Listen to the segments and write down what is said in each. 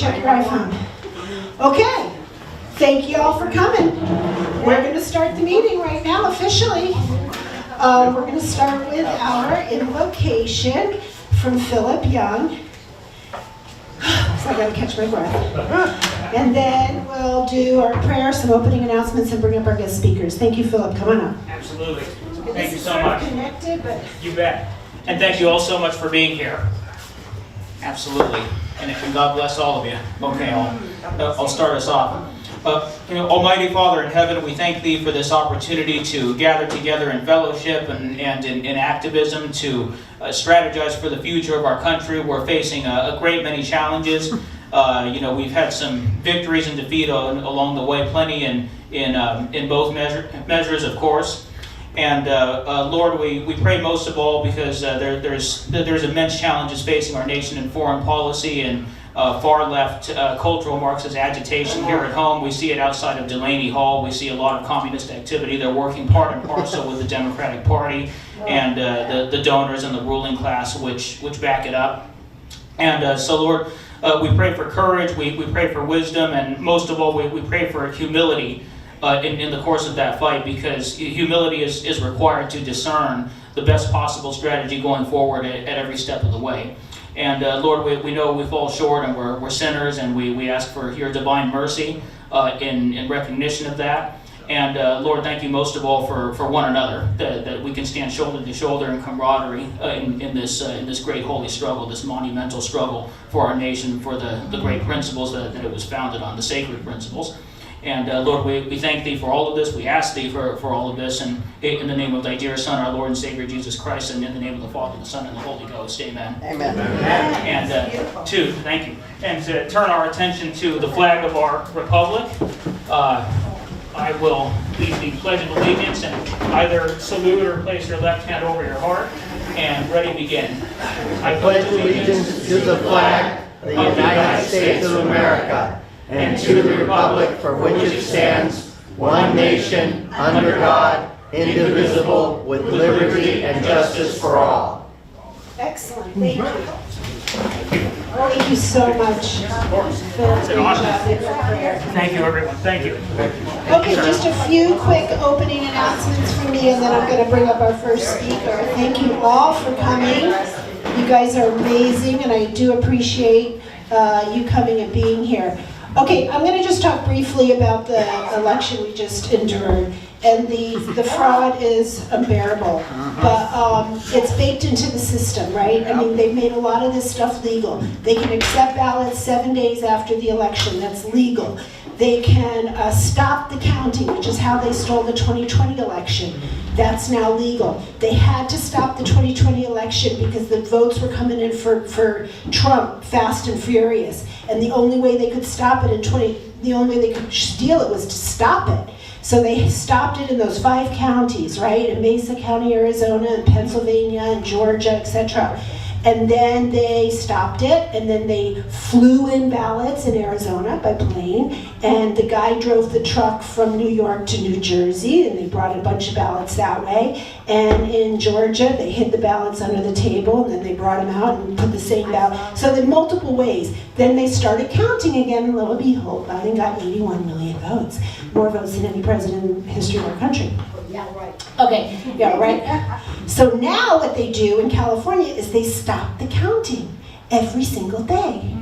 check your iPhone. Okay, thank you all for coming. We're going to start the meeting right now officially. We're going to start with our invocation from Philip Young. So I got to catch my breath. And then we'll do our prayer, some opening announcements, and bring up our guest speakers. Thank you, Philip. Come on up. Absolutely. Thank you so much. Connected, but you bet. And thank you all so much for being here. Absolutely. And God bless all of you. Okay, I'll start us off. Almighty Father in heaven, we thank Thee for this opportunity to gather together in fellowship and in activism to strategize for the future of our country. We're facing a great many challenges. We've had some victories and defeat along the way, plenty in both measures, of course. And Lord, we pray most of all because there's immense challenges facing our nation in foreign policy and far left cultural Marxist agitation here at home. We see it outside of Delaney Hall. We see a lot of communist activity. They're working part and parcel with the Democratic Party and the donors and the ruling class which back it up. And so Lord, we pray for courage, we pray for wisdom, and most of all we pray for humility in the course of that fight, because humility is required to discern the best possible strategy going forward at every step of the way. And Lord, we know we fall short and we're sinners, and we ask for your divine mercy in recognition of that. And Lord, thank you most of all for one another, that we can stand shoulder to shoulder in camaraderie in this great holy struggle, this monumental struggle for our nation, for the great principles that it was founded on, the sacred principles. And Lord, we thank Thee for all of this. We ask Thee for all of this, and in the name of Thy dear Son, our Lord and Savior Jesus Christ, and in the name of the Father, the Son, and the Holy Ghost. Amen. Amen. And thank you. And to turn our attention to the flag of our republic, I will lead the Pledge of Allegiance, and either salute or place your left hand over your heart, and ready, begin. I pledge allegiance to the flag of the United States of America, and to the republic for which it stands, one nation, under God, indivisible, with liberty and justice for all. excellent. Thank you. Thank you so much. Thank you, everyone. Thank you. Okay, just a few quick opening announcements from me, and then I'm going to bring up our first speaker. Thank you all for coming. You guys are amazing, and I do appreciate you coming and being here. Okay, I'm going to just talk briefly about the election we just endured. And the fraud is unbearable, but it's baked into the system, right? I mean, they've made a lot of this stuff legal. They can accept ballots 7 days after the election. That's legal. They can stop the counting, which is how they stole the 2020 election. That's now legal. They had to stop the 2020 election because the votes were coming in for Trump fast and furious. And the only way they could stop it the only way they could steal it was to stop it. So they stopped it in those 5 counties, right? In Mesa County, Arizona, and Pennsylvania, and Georgia, etc. And then they stopped it, and then they flew in ballots in Arizona by plane, and the guy drove the truck from New York to New Jersey, and they brought a bunch of ballots that way. And in Georgia, they hid the ballots under the table, and then they brought them out and put the same ballot. So in multiple ways. Then they started counting again, and lo and behold, Biden got 81 million votes. More votes than any president in the history of our country. Yeah, right. Okay, yeah, right. So now what they do in California is they stop the counting every single day.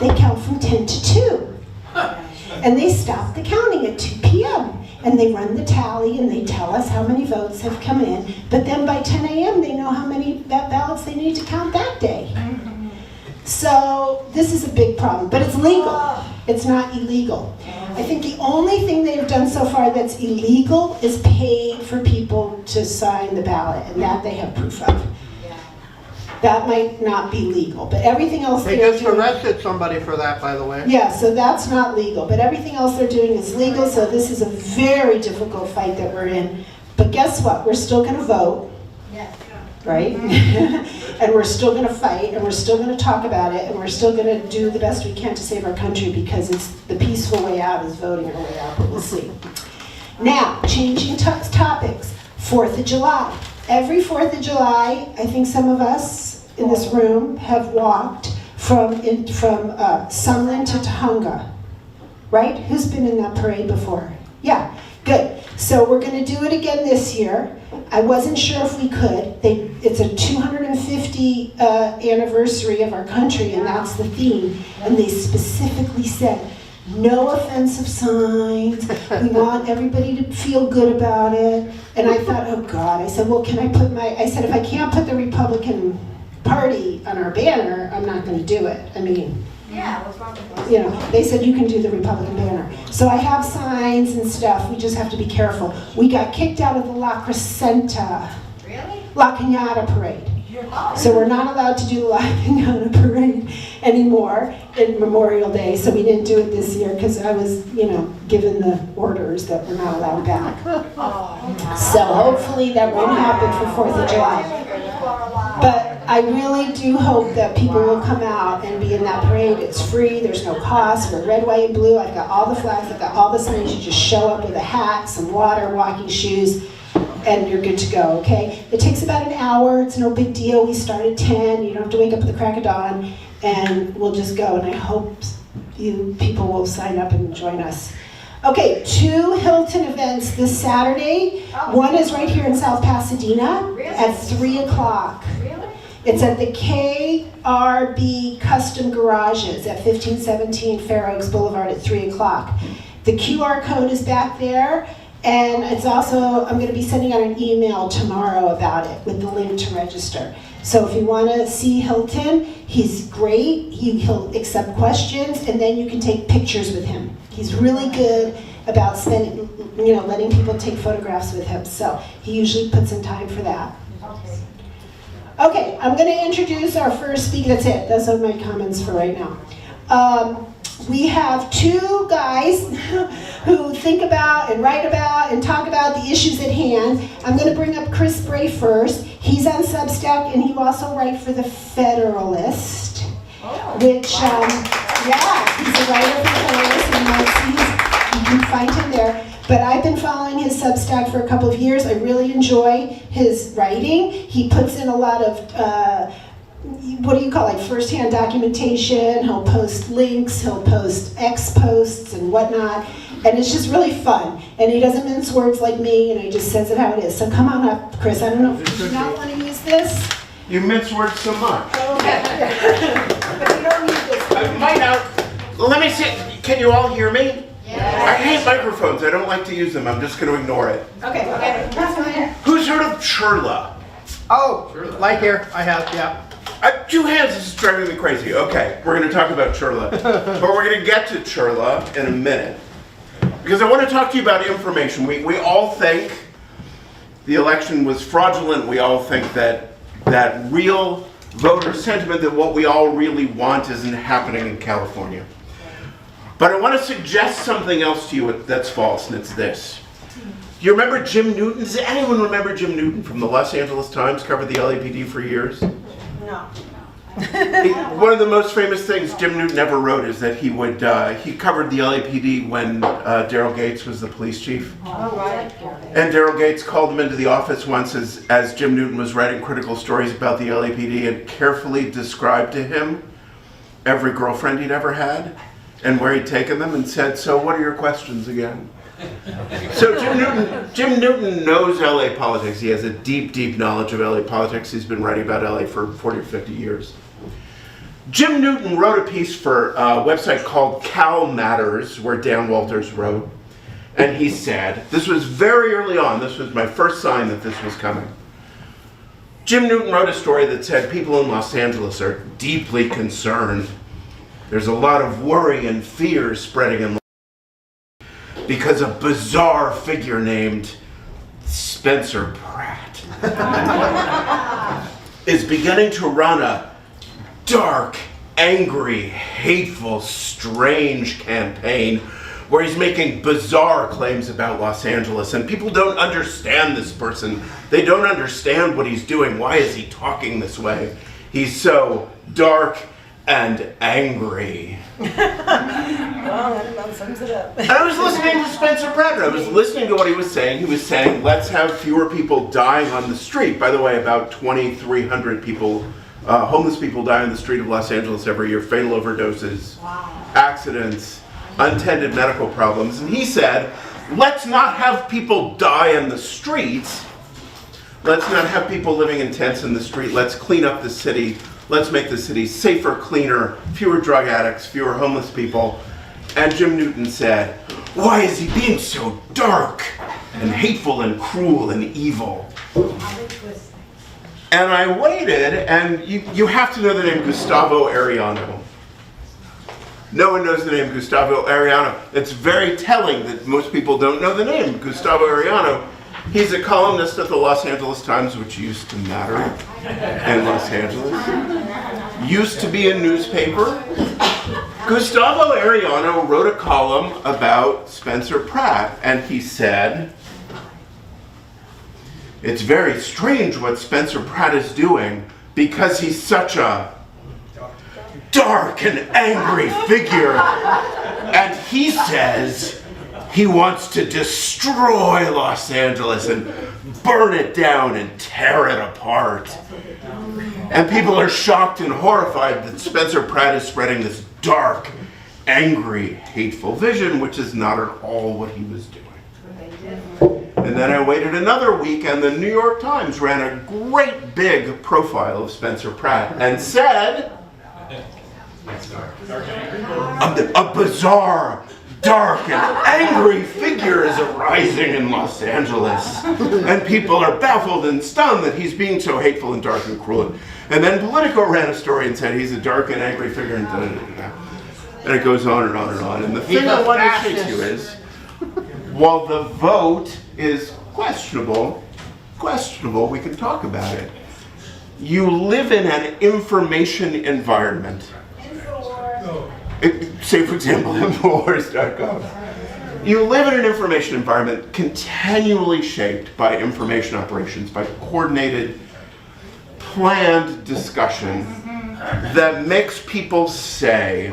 They count from 10 to 2. And they stop the counting at 2 p.m. And they run the tally and they tell us how many votes have come in. But then by 10 a.m. they know how many ballots they need to count that day. So this is a big problem, but it's legal. It's not illegal. I think the only thing they've done so far that's illegal is paid for people to sign the ballot, and that they have proof of. That might not be legal, but everything else They they're just doing... arrested somebody for that, by the way. Yeah, so that's not legal, but everything else they're doing is legal, so this is a very difficult fight that we're in. But guess what? We're still going to vote, right? And we're still going to fight, and we're still going to talk about it, and we're still going to do the best we can to save our country, because it's the peaceful way out is voting our way out, but we'll see. Now, changing topics. 4th of July. Every 4th of July, I think some of us in this room have walked from Sunland to Tahunga, right? Who's been in that parade before? Yeah, good. So we're going to do it again this year. I wasn't sure if we could. It's a 250 anniversary of our country, and that's the theme. And they specifically said, no offensive signs. We want everybody to feel good about it. And I thought, oh God. I said, well, can I put I said, if I can't put the Republican Party on our banner, I'm not going to do it. I mean, yeah, what's wrong with that? you know, they said you can do the Republican banner. So I have signs and stuff. We just have to be careful. We got kicked out of the La Crescenta, Really? La Cañada parade. Oh. So we're not allowed to do the La Cañada parade anymore in Memorial Day. So we didn't do it this year because I was, you know, given the orders that we're not allowed back. So hopefully that won't happen for 4th of July. But I really do hope that people will come out and be in that parade. It's free, there's no cost. We're red, white, and blue. I've got all the flags, I've got all the signs. You just show up with a hat, some water, walking shoes, and you're good to go, okay? It takes about an hour, it's no big deal. We start at 10, you don't have to wake up at the crack of dawn, and we'll just go, and I hope you people will sign up and join us. Okay, 2 Hilton events this Saturday. One is right here in South Pasadena at 3 o'clock. Really? It's at the KRB Custom Garages at 1517 Fair Oaks Boulevard at 3 o'clock. The QR code is back there, and it's also, I'm going to be sending out an email tomorrow about it with the link to register. So if you want to see Hilton, he's great. He'll accept questions, and then you can take pictures with him. He's really good about letting people take photographs with him. So he usually puts in time for that. Okay, I'm going to introduce our first speaker. That's it. Those are my comments for right now. We have 2 guys who think about and write about and talk about the issues at hand. I'm going to bring up Chris Bray first. He's on Substack, and he also writes for The Federalist, which, yeah, he's a writer for The Federalist, and you can find him there. But I've been following his Substack for a couple of years. I really enjoy his writing. He puts in a lot of, what do you call it, like first-hand documentation. He'll post links, he'll post posts and whatnot. And it's just really fun. And he doesn't mince words like me, and he just says it how it is. So come on up, Chris. I don't know, do you not want to use this? You mince words so much. Okay. But you don't need this. Might not. Let me see. Can you all hear me? I hate microphones. I don't like to use them. I'm just going to ignore it. Okay, that's fine. Who's heard of Churla? Oh, like here, I have, yeah. 2 hands. This is driving me crazy. Okay, we're going to talk about Churla. But we're going to get to Churla in a minute. Because I want to talk to you about information. We all think the election was fraudulent. We all think that real voter sentiment, that what we all really want isn't happening in California. But I want to suggest something else to you that's false, and it's this. You remember Jim Newton? Does anyone remember Jim Newton from the Los Angeles Times, covered the LAPD for years? No. One of the most famous things Jim Newton ever wrote is that he covered the LAPD when Daryl Gates was the police chief. Oh, right. And Daryl Gates called him into the office once as Jim Newton was writing critical stories about the LAPD and carefully described to him every girlfriend he'd ever had and where he'd taken them, and said, so what are your questions again? So Jim Newton knows LA politics. He has a deep, deep knowledge of LA politics. He's been writing about LA for 40 or 50 years. Jim Newton wrote a piece for a website called Cal Matters, where Dan Walters wrote, and he said, this was very early on, this was my first sign that this was coming. Jim Newton wrote a story that said people in Los Angeles are deeply concerned. There's a lot of worry and fear spreading in because a bizarre figure named Spencer Pratt is beginning to run a dark, angry, hateful, strange campaign where he's making bizarre claims about Los Angeles, and people don't understand this person. They don't understand what he's doing. Why is he talking this way? He's so dark and angry. Well, that about sums it up. And I was listening to Spencer Pratt. I was listening to what he was saying. He was saying, let's have fewer people dying on the street. By the way, about 2,300 people Homeless people die on the street of Los Angeles every year, fatal overdoses, accidents, untended medical problems. And he said, let's not have people die on the streets. Let's not have people living in tents in the street. Let's clean up the city. Let's make the city safer, cleaner, fewer drug addicts, fewer homeless people. And Jim Newton said, why is he being so dark and hateful and cruel and evil? And I waited, and you have to know the name Gustavo Arellano. No one knows the name Gustavo Arellano. It's very telling that most people don't know the name Gustavo Arellano. He's a columnist at the Los Angeles Times, which used to matter in Los Angeles. Used to be a newspaper. Gustavo Arellano wrote a column about Spencer Pratt, and he said, it's very strange what Spencer Pratt is doing because he's such a dark and angry figure. And he says he wants to destroy Los Angeles and burn it down and tear it apart. And people are shocked and horrified that Spencer Pratt is spreading this dark, angry, hateful vision, which is not at all what he was doing. And then I waited another week, and the New York Times ran a great big profile of Spencer Pratt and said, a bizarre, dark, and angry figure is arising in Los Angeles. And people are baffled and stunned that he's being so hateful and dark and cruel. And then Politico ran a story and said he's a dark and angry figure. And it goes on and on and on. And the thing I want to say to you is, while the vote is questionable, we can talk about it. You live in an information environment. Say, for example, Infowars.com. You live in an information environment continually shaped by information operations, by coordinated, planned discussion that makes people say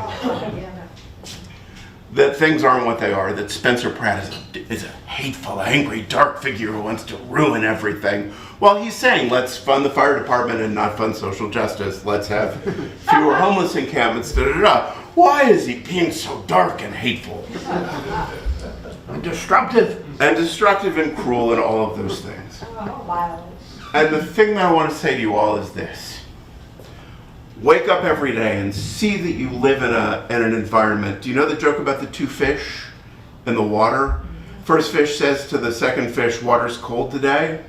that things aren't what they are, that Spencer Pratt is a hateful, angry, dark figure who wants to ruin everything. While he's saying, let's fund the fire department and not fund social justice. Let's have fewer homeless encampments, da-da-da. Why is he being so dark and hateful? And destructive. And destructive and cruel and all of those things. And the thing that I want to say to you all is this. Wake up every day and see that you live in an environment. Do you know the joke about the two fish in the water? First fish says to the second fish, water's cold today.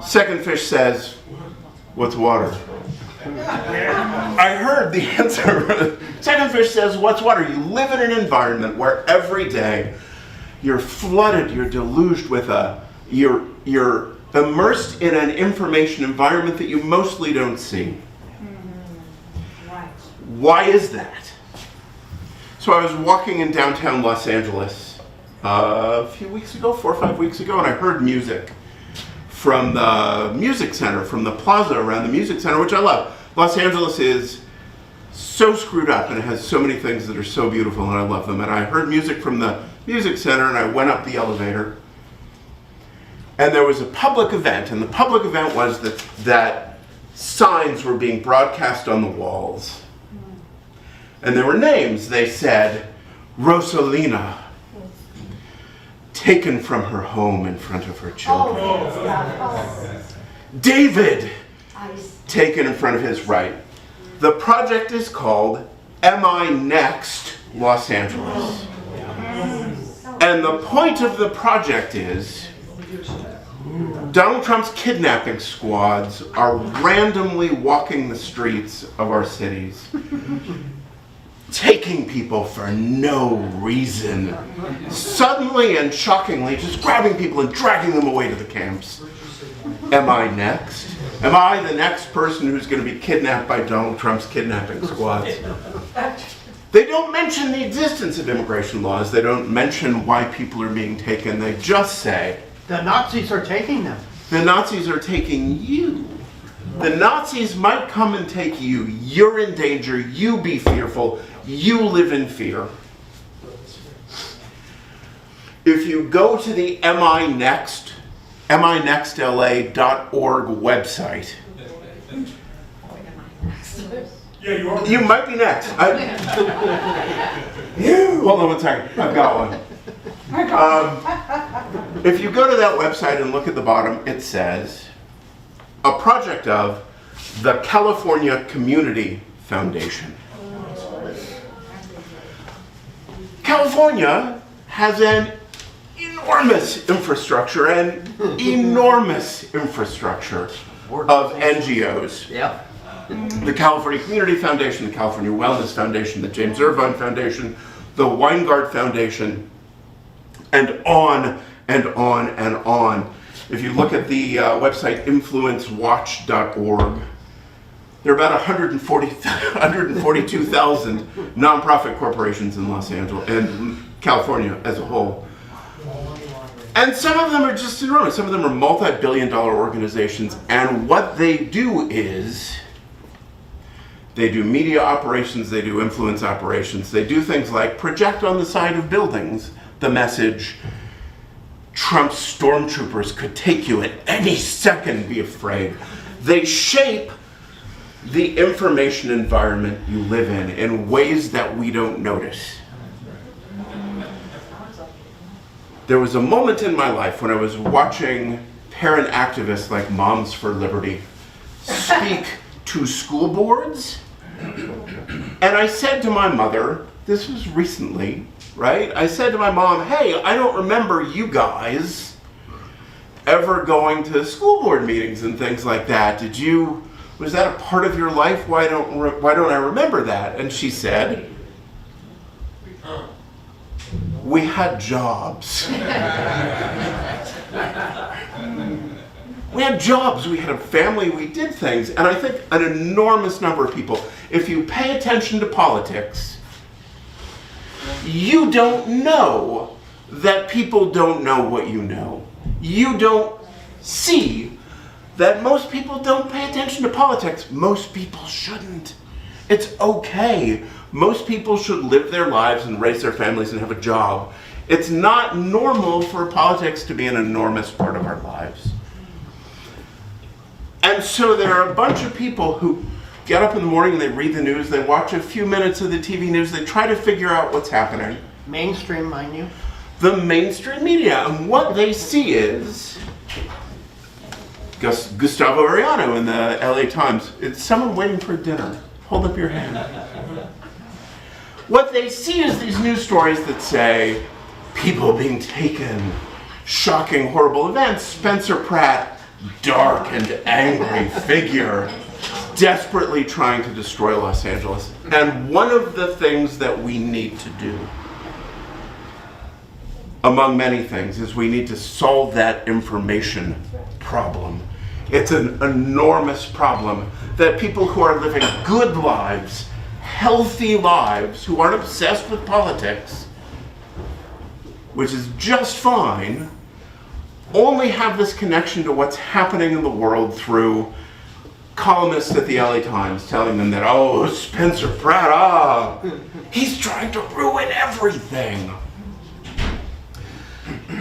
Second fish says, what's water? I heard the answer. Second fish says, what's water? You live in an environment where every day you're flooded, you're deluged with you're immersed in an information environment that you mostly don't see. Why is that? So I was walking in downtown Los Angeles a few weeks ago, 4 or 5 weeks ago, and I heard music from the music center, from the plaza around the music center, which I love. Los Angeles is so screwed up and it has so many things that are so beautiful and I love them. And I heard music from the music center and I went up the elevator and there was a public event, and the public event was that signs were being broadcast on the walls. And there were names. They said, Rosalina, taken from her home in front of her children. David, taken in front of his right. The project is called Am I Next, Los Angeles? And the point of the project is Donald Trump's kidnapping squads are randomly walking the streets of our cities, taking people for no reason, suddenly and shockingly just grabbing people and dragging them away to the camps. Am I next? Am I the next person who's going to be kidnapped by Donald Trump's kidnapping squads? They don't mention the existence of immigration laws. They don't mention why people are being taken. They just say, The Nazis are taking them. the Nazis are taking you. The Nazis might come and take you. You're in danger. You be fearful. You live in fear. If you go to the Am I Next aminextla.org website. You might be next. Hold on one second. I've got one. If you go to that website and look at the bottom, it says, a project of the California Community Foundation. California has an enormous infrastructure of NGOs. Yeah. The California Community Foundation, the California Wellness Foundation, the James Irvine Foundation, the Weingart Foundation, and on and on and on. If you look at the website influencewatch.org, there are about 142,000 nonprofit corporations in Los Angeles and California as a whole. And some of them are just enormous. Some of them are multi-billion-dollar organizations, and what they do is they do media operations, they do influence operations, they do things like project on the side of buildings the message, Trump's stormtroopers could take you at any second, be afraid. They shape the information environment you live in ways that we don't notice. There was a moment in my life when I was watching parent activists like Moms for Liberty speak to school boards, and I said to my mother, this was recently, right? I said to my mom, hey, I don't remember you guys ever going to school board meetings and things like that. Was that a part of your life? Why don't I remember that? And she said, we had jobs. We had jobs, we had a family, we did things. And I think an enormous number of people, if you pay attention to politics, you don't know that people don't know what you know. You don't see that most people don't pay attention to politics. Most people shouldn't. It's okay. Most people should live their lives and raise their families and have a job. It's not normal for politics to be an enormous part of our lives. And so there are a bunch of people who get up in the morning, they read the news, they watch a few minutes of the TV news, they try to figure out what's happening. Mainstream, mind you. The mainstream media, and what they see is Gustavo Arellano in the LA Times. It's someone waiting for dinner. Hold up your hand. What they see is these news stories that say people being taken, shocking, horrible events, Spencer Pratt, dark and angry figure, desperately trying to destroy Los Angeles. And one of the things that we need to do, among many things, is we need to solve that information problem. It's an enormous problem that people who are living good lives, healthy lives, who aren't obsessed with politics, which is just fine, only have this connection to what's happening in the world through columnists at the LA Times telling them that, oh, Spencer Pratt, he's trying to ruin everything.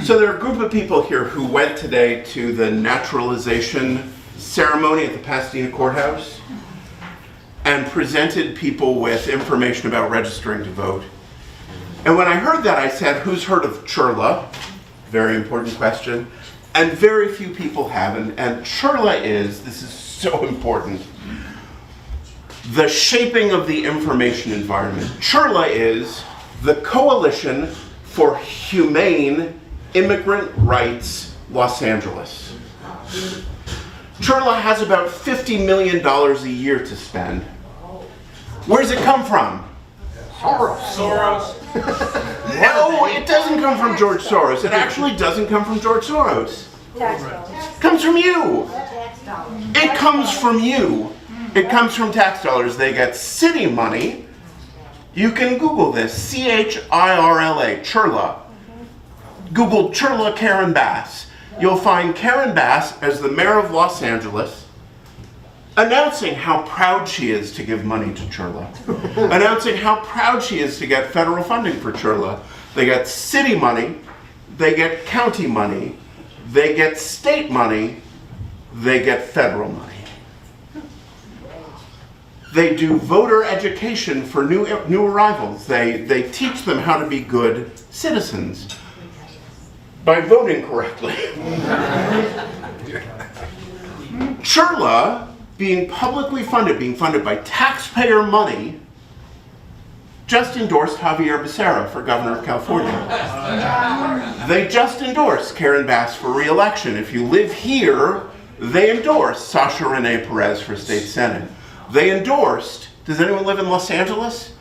So there are a group of people here who went today to the naturalization ceremony at the Pasadena courthouse and presented people with information about registering to vote. And when I heard that, I said, who's heard of Churla? Very important question. And very few people have. And Churla is, this is so important, the shaping of the information environment. Churla is the Coalition for Humane Immigrant Rights Los Angeles. Churla has about $50 million a year to spend. Where does it come from? Soros. No, it doesn't come from George Soros. It actually doesn't come from George Soros. It comes from you. It comes from you. It comes from tax dollars. They get city money. You can Google this, C-H-I-R-L-A, Churla. Google Churla Karen Bass. You'll find Karen Bass as the mayor of Los Angeles announcing how proud she is to give money to Churla. Announcing how proud she is to get federal funding for Churla. They get city money, they get county money, they get state money, they get federal money. They do voter education for new arrivals. They teach them how to be good citizens by voting correctly. Churla, being publicly funded, being funded by taxpayer money, just endorsed Javier Becerra for governor of California. They just endorsed Karen Bass for re-election. If you live here, they endorsed Sasha Renee Perez for state senate. They endorsed, does anyone live in Los Angeles?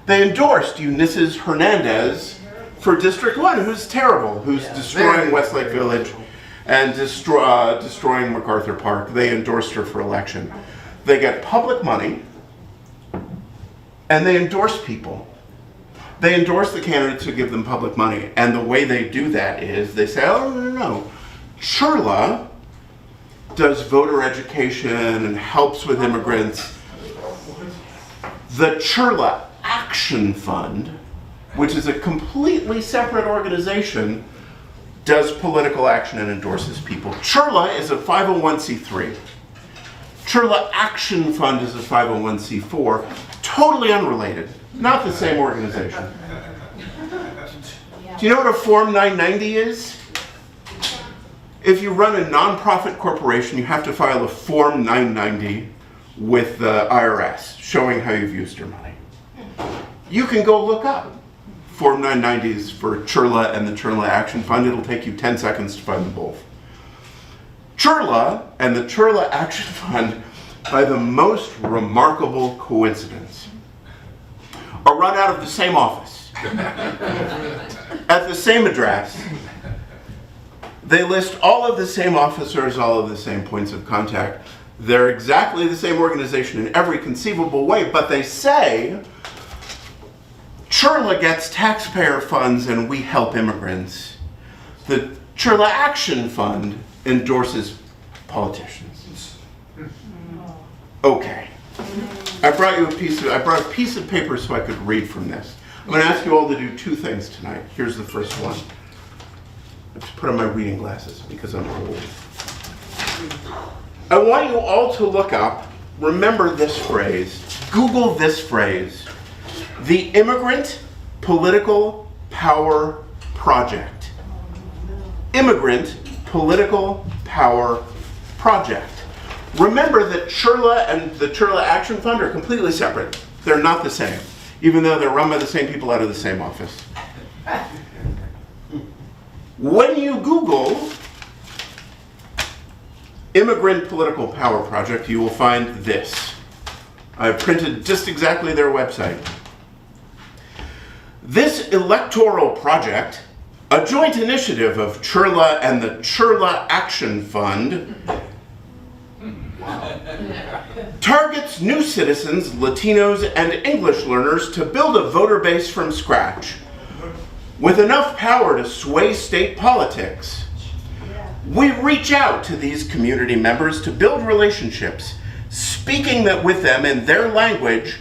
They endorsed Ulysses Hernandez for District 1, who's terrible, who's destroying Westlake Village and destroying MacArthur Park. They endorsed her for election. They get public money, and they endorse people. They endorse the candidates who give them public money. And the way they do that is they say, oh, no. Churla does voter education and helps with immigrants. The Churla Action Fund, which is a completely separate organization, does political action and endorses people. Churla is a 501c3. Churla Action Fund is a 501c4, totally unrelated, not the same organization. Do you know what a Form 990 is? If you run a nonprofit corporation, you have to file a Form 990 with the IRS, showing how you've used your money. You can go look up Form 990s for Churla and the Churla Action Fund. It'll take you 10 seconds to find them both. Churla and the Churla Action Fund, by the most remarkable coincidence, are run out of the same office, at the same address. They list all of the same officers, all of the same points of contact. They're exactly the same organization in every conceivable way, but they say, Churla gets taxpayer funds and we help immigrants. The Churla Action Fund endorses politicians. Okay. I brought a piece of paper so I could read from this. I'm going to ask you all to do two things tonight. Here's the first one. I have to put on my reading glasses because I'm old. I want you all to look up, remember this phrase, Google this phrase, the Immigrant Political Power Project. Immigrant Political Power Project. Remember that Churla and the Churla Action Fund are completely separate. They're not the same, even though they're run by the same people out of the same office. When you Google Immigrant Political Power Project, you will find this. I've printed just exactly their website. This electoral project, a joint initiative of Churla and the Churla Action Fund, targets new citizens, Latinos, and English learners to build a voter base from scratch. With enough power to sway state politics, we reach out to these community members to build relationships, speaking with them in their language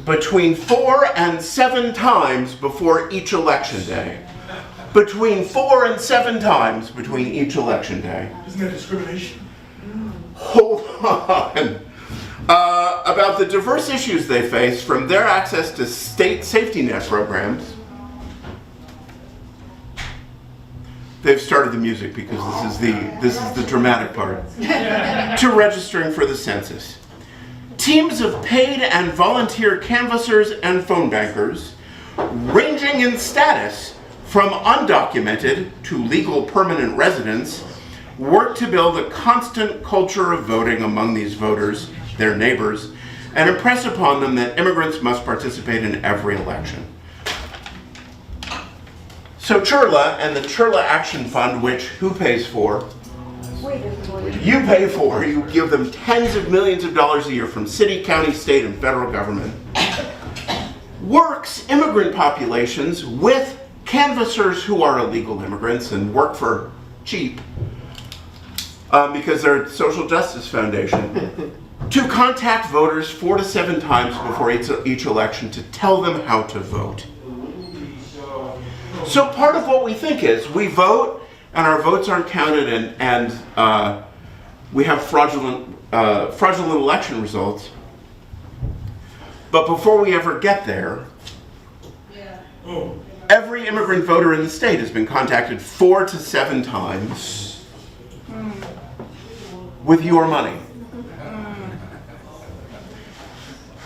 between 4 and 7 times before each election day. Between 4 and 7 times between each election day. Isn't that discrimination? Hold on. About the diverse issues they face, from their access to state safety net programs. They've started the music because this is the dramatic part. To registering for the census. Teams of paid and volunteer canvassers and phone bankers, ranging in status from undocumented to legal permanent residents, work to build a constant culture of voting among these voters, their neighbors, and impress upon them that immigrants must participate in every election. So Churla and the Churla Action Fund, which who pays for? You pay for. You give them tens of millions of dollars a year from city, county, state, and federal government. Works immigrant populations with canvassers who are illegal immigrants and work for cheap because they're a social justice foundation, to contact voters 4 to 7 times before each election to tell them how to vote. So part of what we think is we vote, and our votes aren't counted, and we have fraudulent election results. But before we ever get there, every immigrant voter in the state has been contacted 4 to 7 times with your money.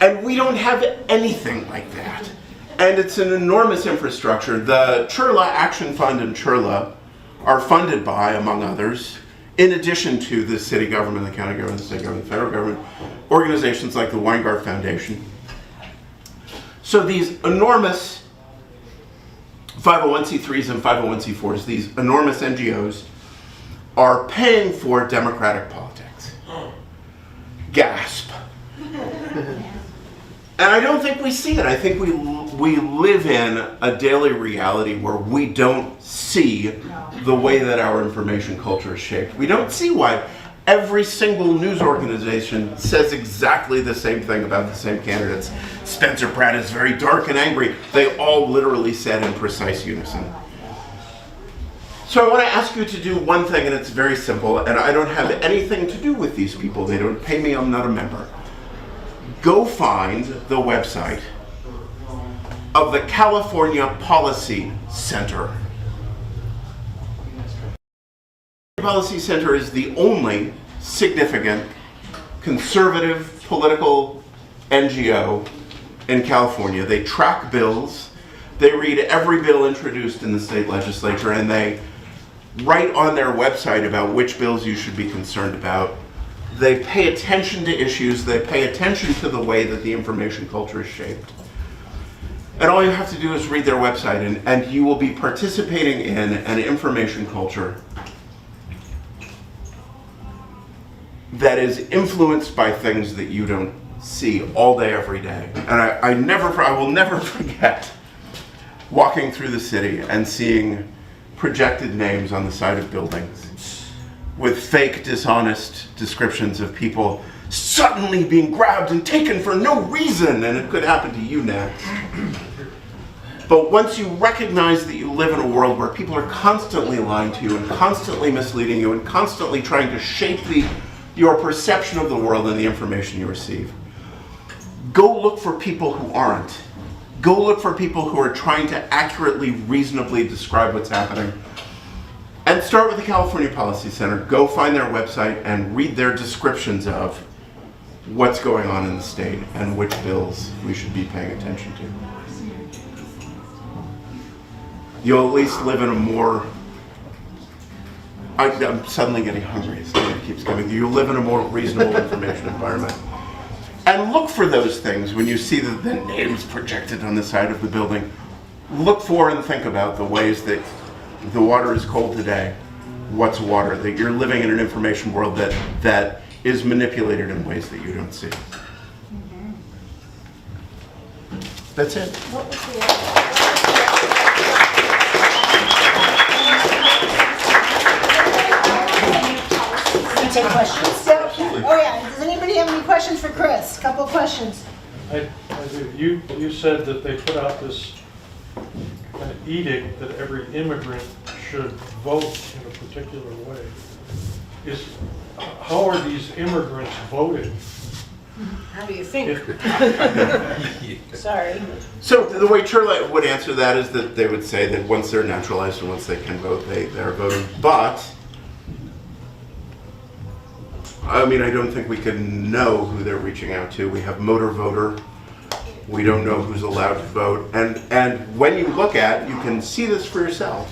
And we don't have anything like that. And it's an enormous infrastructure. The Churla Action Fund and Churla are funded by, among others, in addition to the city government, the county government, the state government, the federal government, organizations like the Weingart Foundation. So these enormous 501c3s and 501c4s, these enormous NGOs, are paying for democratic politics. Gasp. And I don't think we see it. I think we live in a daily reality where we don't see the way that our information culture is shaped. We don't see why every single news organization says exactly the same thing about the same candidates. Spencer Pratt is very dark and angry. They all literally said in precise unison. So I want to ask you to do one thing, and it's very simple, and I don't have anything to do with these people. They don't pay me, I'm not a member. Go find the website of the California Policy Center. The Policy Center is the only significant conservative political NGO in California. They track bills, they read every bill introduced in the state legislature, and they write on their website about which bills you should be concerned about. They pay attention to issues, they pay attention to the way that the information culture is shaped. And all you have to do is read their website, and you will be participating in an information culture that is influenced by things that you don't see all day, every day. And I will never forget walking through the city and seeing projected names on the side of buildings with fake, dishonest descriptions of people suddenly being grabbed and taken for no reason, and it could happen to you next. But once you recognize that you live in a world where people are constantly lying to you and constantly misleading you and constantly trying to shape your perception of the world and the information you receive, go look for people who aren't. Go look for people who are trying to accurately, reasonably describe what's happening. And start with the California Policy Center. Go find their website and read their descriptions of what's going on in the state and which bills we should be paying attention to. You'll at least live in a more... I'm suddenly getting hungry, so it keeps coming. You'll live in a more reasonable information environment. And look for those things when you see the names projected on the side of the building. Look for and think about the ways that the water is cold today. What's water? That you're living in an information world that is manipulated in ways that you don't see. That's it. What was the Take questions. Yeah. Oh yeah, does anybody have any questions for Chris? Couple of questions. I do. You said that they put out this kind of edict that every immigrant should vote in a particular way. How are these immigrants voting? How do you think? Sorry. So the way Churla would answer that is that they would say that once they're naturalized and once they can vote, they're voting. But I mean, I don't think we can know who they're reaching out to. We have motor voter. We don't know who's allowed to vote. And when you look at, you can see this for yourself.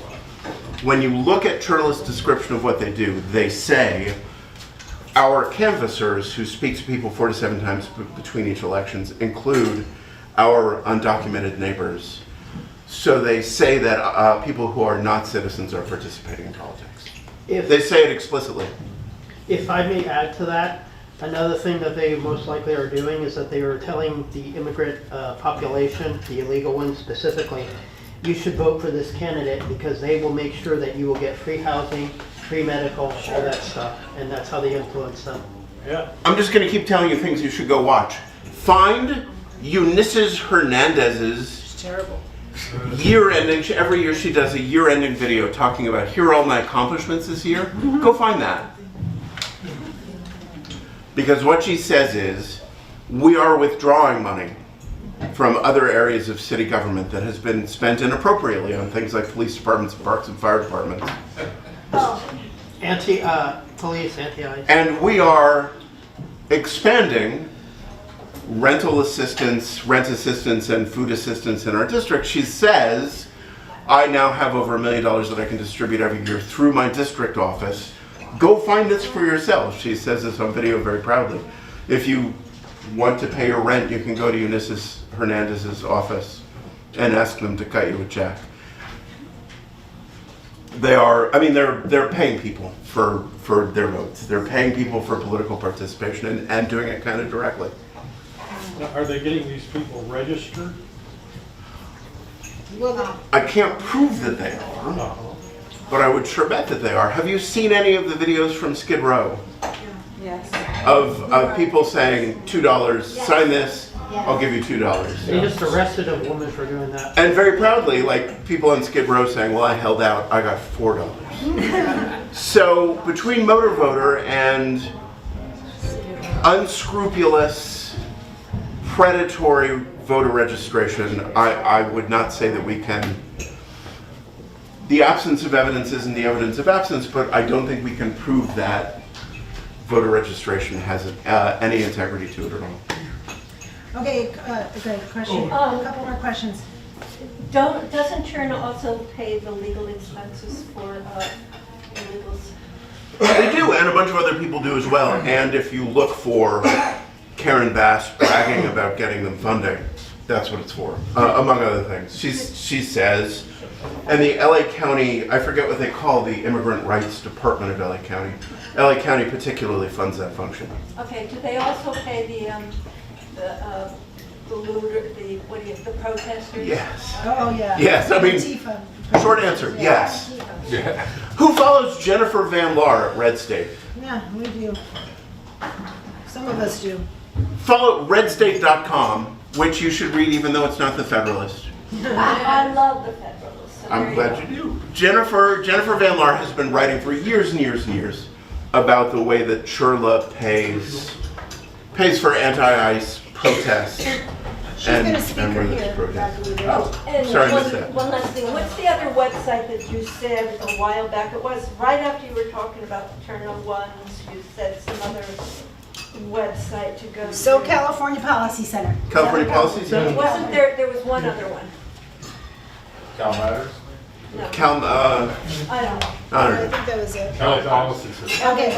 When you look at Churla's description of what they do, they say, our canvassers who speak to people 4 to 7 times between each elections include our undocumented neighbors. So they say that people who are not citizens are participating in politics. They say it explicitly. If I may add to that, another thing that they most likely are doing is that they are telling the immigrant population, the illegal ones specifically, you should vote for this candidate because they will make sure that you will get free housing, free medical, all that stuff. And that's how they influence them. Yeah. I'm just going to keep telling you things you should go watch. Find Eunices Hernandez's It's terrible. year-ending, every year she does a year-ending video talking about, here are all my accomplishments this year. Go find that. Because what she says is, we are withdrawing money from other areas of city government that has been spent inappropriately on things like police departments, parks, and fire departments. Police, anti-ICE. And we are expanding rental assistance, rent assistance, and food assistance in our district. She says, I now have over $1 million that I can distribute every year through my district office. Go find this for yourself. She says this on video very proudly. If you want to pay your rent, you can go to Eunice Hernandez's office and ask them to cut you a check. They are, I mean, they're paying people for their votes. They're paying people for political participation and doing it kind of directly. Now, are they getting these people registered? I can't prove that they are, but I would sure bet that they are. Have you seen any of the videos from Skid Row? Yes. Of people saying, $2, sign this, I'll give you $2. They just arrested a woman for doing that. And very proudly, like people on Skid Row saying, well, I held out, I got $4. So between motor voter and unscrupulous, predatory voter registration, I would not say that we can. The absence of evidence isn't the evidence of absence, but I don't think we can prove that voter registration has any integrity to it at all. Okay, great question. A couple more questions. Doesn't Churna also pay the legal expenses for illegals? They do, and a bunch of other people do as well. And if you look for Karen Bass bragging about getting them funding, that's what it's for, among other things. She says, and the LA County, I forget what they call the Immigrant Rights Department of LA County. LA County particularly funds that function. Okay, do they also pay the looter, the protesters? Yes. Oh, yeah. Yes, I mean, Antifa. short answer, yes. Who follows Jennifer Van Laar at Red State? Yeah, we do. Some of us do. Follow redstate.com, which you should read even though it's not the Federalist. I love the Federalists. So I'm glad you do. Jennifer Van Laar has been writing for years and years and years about the way that Churla pays for anti-ICE protests. She's going to speak her religious here. protests. Dr. Weaver. Oh, and Sorry, I missed that. one last thing. What's the other website that you said a while back? It was right after you were talking about the Churna ones. You said some other website to go to. So California Policy Center. California Policy Center? Wasn't there was one other one. Cal Matters? No. I I don't know. don't I know. think that was it. Cal Policy System. Okay.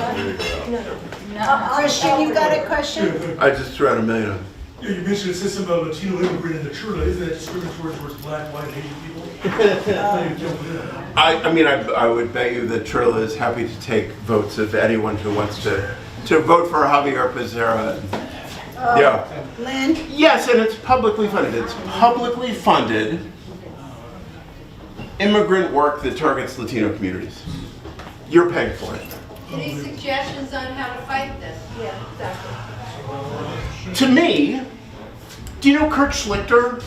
Christian, you got a question? I just threw out $1 million. Yeah, you mentioned a system of Latino immigrant in the Churla. Isn't that discriminatory towards black, white, and Asian people? How do you deal with that? I mean, I would bet you that Churla is happy to take votes of anyone who wants to vote for Javier Becerra. Yeah. Lynn? Yes, and it's publicly funded. It's publicly funded immigrant work that targets Latino communities. You're paying for it. Any suggestions on how to fight this? Yeah, exactly. To me, do you know Kurt Schlichter?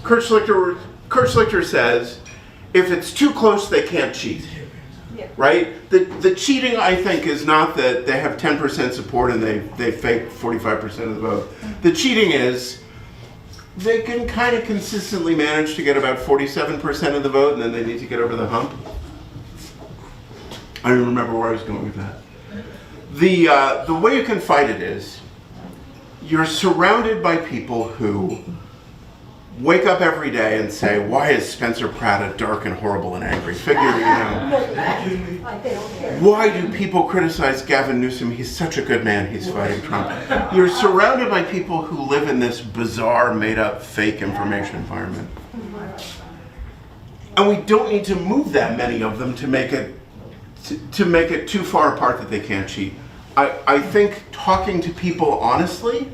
Kurt Schlichter says, if it's too close, they can't cheat. Yeah. Right? The cheating, I think, is not that they have 10% support and they fake 45% of the vote. The cheating is they can kind of consistently manage to get about 47% of the vote, and then they need to get over the hump. I don't remember where I was going with that. The way you can fight it is you're surrounded by people who wake up every day and say, why is Spencer Pratt a dark and horrible and angry figure, you know? Why do people criticize Gavin Newsom? He's such a good man, he's fighting Trump. You're surrounded by people who live in this bizarre, made-up, fake information environment. And we don't need to move that many of them to make it too far apart that they can't cheat. I think talking to people honestly,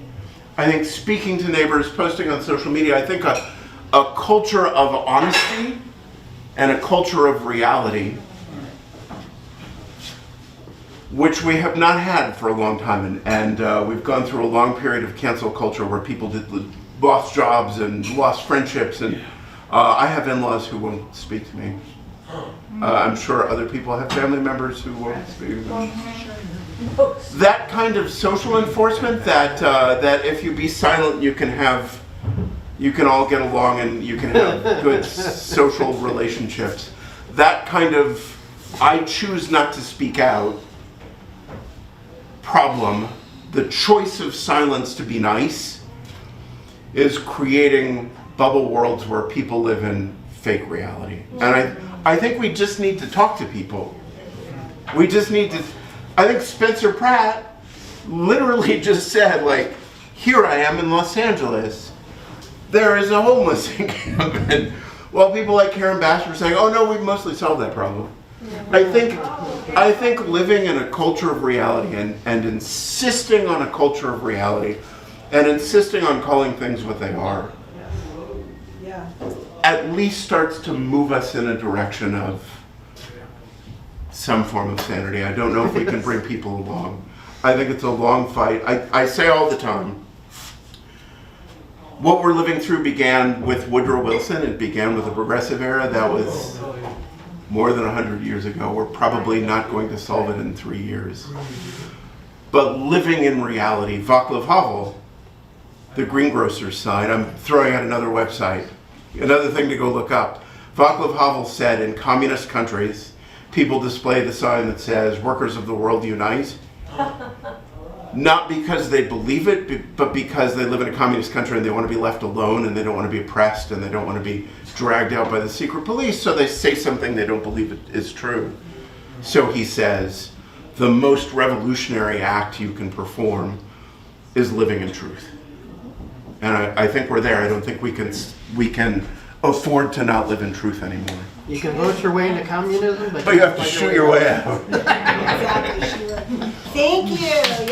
I think speaking to neighbors, posting on social media, I think a culture of honesty and a culture of reality, which we have not had for a long time. And we've gone through a long period of cancel culture where people lost jobs and lost friendships. And I have in-laws who won't speak to me. I'm sure other people have family members who won't speak to me. That kind of social enforcement, that if you be silent, you can all get along and you can have good social relationships. That kind of, I choose not to speak out problem, the choice of silence to be nice, is creating bubble worlds where people live in fake reality. And I think we just need to talk to people. We just need to, I think Spencer Pratt literally just said, like, here I am in Los Angeles. There is a homeless encampment. While people like Karen Bass were saying, oh no, we've mostly solved that problem. I think living in a culture of reality and insisting on a culture of reality and insisting on calling things what they are at least starts to move us in a direction of some form of sanity. I don't know if we can bring people along. I think it's a long fight. I say all the time, what we're living through began with Woodrow Wilson. It began with the Progressive Era. That was more than 100 years ago. We're probably not going to solve it in 3 years. But living in reality, Václav Havel, the greengrocer's side, I'm throwing out another website, another thing to go look up. Václav Havel said in communist countries, people display the sign that says, workers of the world unite. Not because they believe it, but because they live in a communist country and they want to be left alone and they don't want to be oppressed and they don't want to be dragged out by the secret police, so they say something they don't believe is true. So he says, the most revolutionary act you can perform is living in truth. And I think we're there. I don't think we can afford to not live in truth anymore. You can vote your way into communism, but you have to shoot your way out. Exactly, Sheila. Thank you. Yes.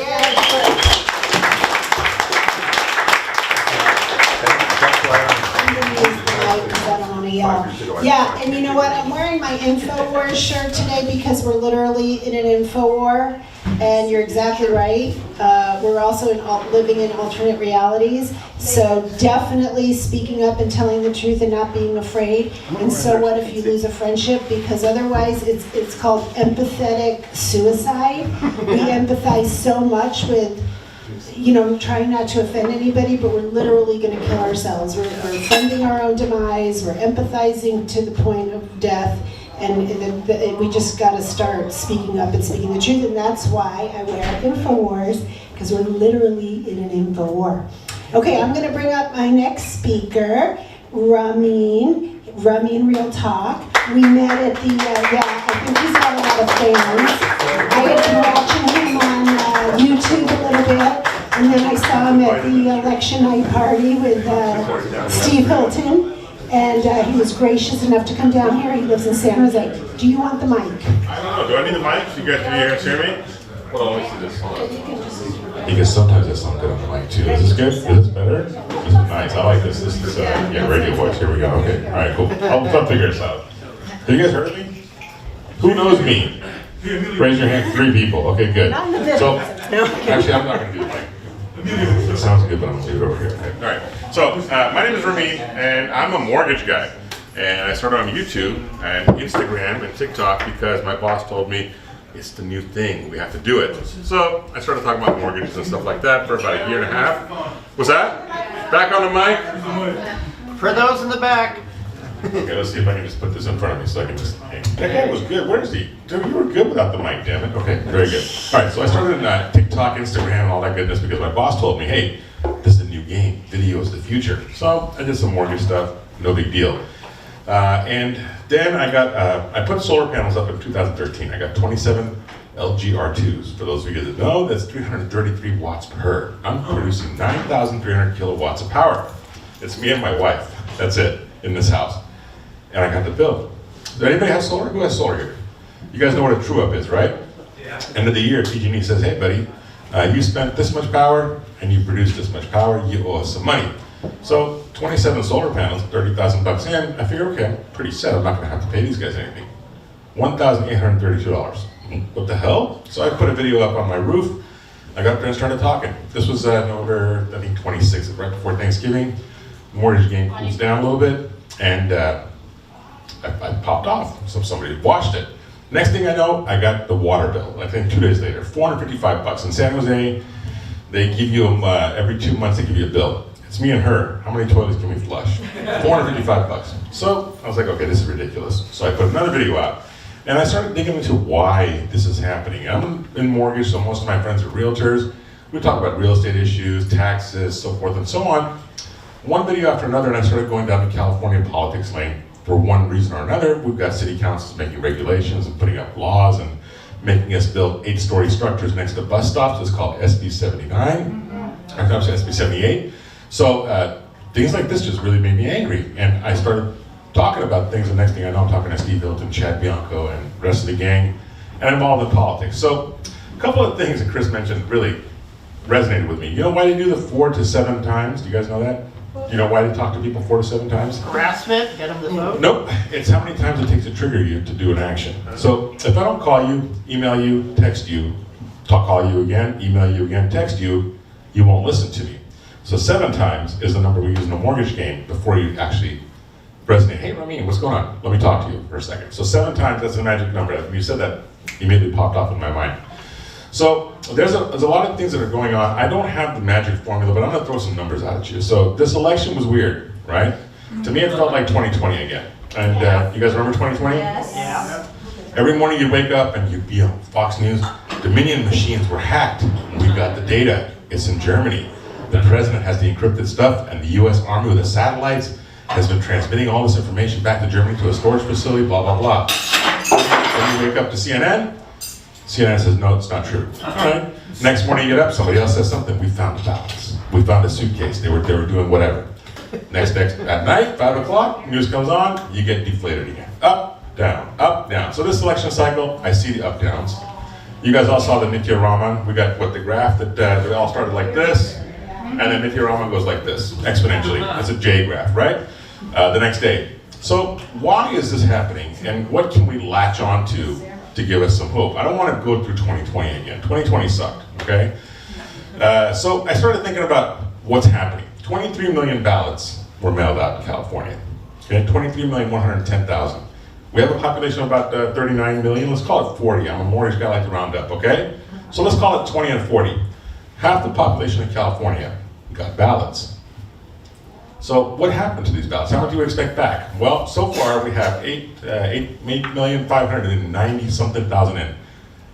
Yeah, and you know what? I'm wearing my InfoWars shirt today because we're literally in an info war, and you're exactly right. We're also living in alternate realities, so definitely speaking up and telling the truth and not being afraid. And so what if you lose a friendship? Because otherwise it's called empathetic suicide. We empathize so much with, trying not to offend anybody, but we're literally going to kill ourselves. We're funding our own demise, we're empathizing to the point of death, and we just got to start speaking up and speaking the truth, and that's why I wear InfoWars, because we're literally in an info war. Okay, I'm going to bring up my next speaker, Ramin Real Talk. We met at the, I think he's got a lot of fans. I had been watching him on YouTube a little bit. And then I saw him at the election night party with Steve Hilton, and he was gracious enough to come down here. He lives in San Jose. Do you want the mic? I don't know. Do I need the mic? You guys, can you guys hear me? Hold on, let me see this. Hold on. Because sometimes I sound good on the mic too. Is this good? Is this better? This is nice. I like this. This is radio voice. Here we go. Okay. All right. Cool. I'll figure this out. Have you guys heard of me? Who knows me? Raise your hand. 3 people. Okay. Good. So actually, I'm not going to do the mic. It sounds good, but I'm going to do it over here. Okay. All right. So, my name is Ramin, and I'm a mortgage guy. And I started on YouTube and Instagram and TikTok because my boss told me it's the new thing. We have to do it. So, I started talking about mortgages and stuff like that for about 1.5 years. What's that? Back on the mic? For those in the back. Okay, let's see if I can just put this in front of me so I can just hang. That guy was good. Where is he? Dude, you were good without the mic, damn it. Okay, very good. All right, so I started in TikTok, Instagram, and all that goodness because my boss told me, hey, this is a new game. Video is the future. So I did some mortgage stuff. No big deal. And then I put solar panels up in 2013. I got 27 LG R2s. For those of you that know, that's 333 watts per. I'm producing 9,300 kilowatts of power. It's me and my wife. That's it in this house. And I got the bill. Does anybody have solar? Who has solar here? You guys know what a true up is, right? Yeah. End of the year, PG&E says, hey buddy, you spent this much power and you produced this much power, you owe us some money. So 27 solar panels, 30,000 bucks in, I figure, okay, I'm pretty set, I'm not gonna have to pay these guys anything. $1,832. What the hell? So I put a video up on my roof, I got up there and started talking. This was November, I think 26th, right before Thanksgiving. Mortgage game cools down a little bit. And I popped off, so somebody watched it. Next thing I know, I got the water bill, I think 2 days later, $455. In San Jose, they give you them, every 2 months they give you a bill. It's me and her, how many toilets can we flush? $455. So I was like, okay, this is ridiculous. So I put another video out. And I started digging into why this is happening. I'm in mortgage, so most of my friends are realtors. We talk about real estate issues, taxes, so forth and so on. One video after another, and I started going down the California politics lane. For one reason or another, we've got city councils making regulations and putting up laws and making us build 8-story structures next to bus stops. It's called SB 79, actually SB 78. So things like this just really made me angry. And I started talking about things, the next thing I know, I'm talking to Steve Hilton, Chad Bianco, and the rest of the gang, and involved in politics. So a couple of things that Chris mentioned really resonated with me. You know why they do the 4 to 7 times? Do you guys know that? You know why they talk to people 4 to 7 times? Harassment, get them to vote? Nope, it's how many times it takes to trigger you to do an action. So if I don't call you, email you, text you, call you again, email you again, text you, you won't listen to me. So 7 times is the number we use in a mortgage game before you actually resonate. Hey Ramin, what's going on? Let me talk to you for a second. So 7 times, that's the magic number. When you said that, immediately popped off in my mind. So there's a lot of things that are going on. I don't have the magic formula, but I'm gonna throw some numbers out at you. So this election was weird, right? To me, it felt like 2020 again. And you guys remember 2020? Yes. Yeah. Every morning you'd wake up and you'd be on Fox News. Dominion machines were hacked. We've got the data. It's in Germany. The president has the encrypted stuff, and the US Army with the satellites has been transmitting all this information back to Germany to a storage facility, blah, blah, blah. Then you wake up to CNN. CNN says, no, it's not true. All right. Next morning you get up, somebody else says something. We found the balance. We found a suitcase. They were doing whatever. Next, at night, 5 o'clock, news comes on, you get deflated again. Up, down. So this election cycle, I see the up downs. You guys all saw the Nitya Raman. We got the graph that they all started like this, and then Nitya Raman goes like this, exponentially. It's a J graph, right? The next day. So why is this happening, and what can we latch on to give us some hope? I don't want to go through 2020 again. 2020 sucked, okay? So I started thinking about what's happening. 23 million ballots were mailed out in California. Okay, 23,110,000. We have a population of about 39 million. Let's call it 40. I'm a mortgage guy, I like to round up, okay? So let's call it 20 and 40. Half the population of California got ballots. So what happened to these ballots? How much do we expect back? Well, so far we have 8,590,something in.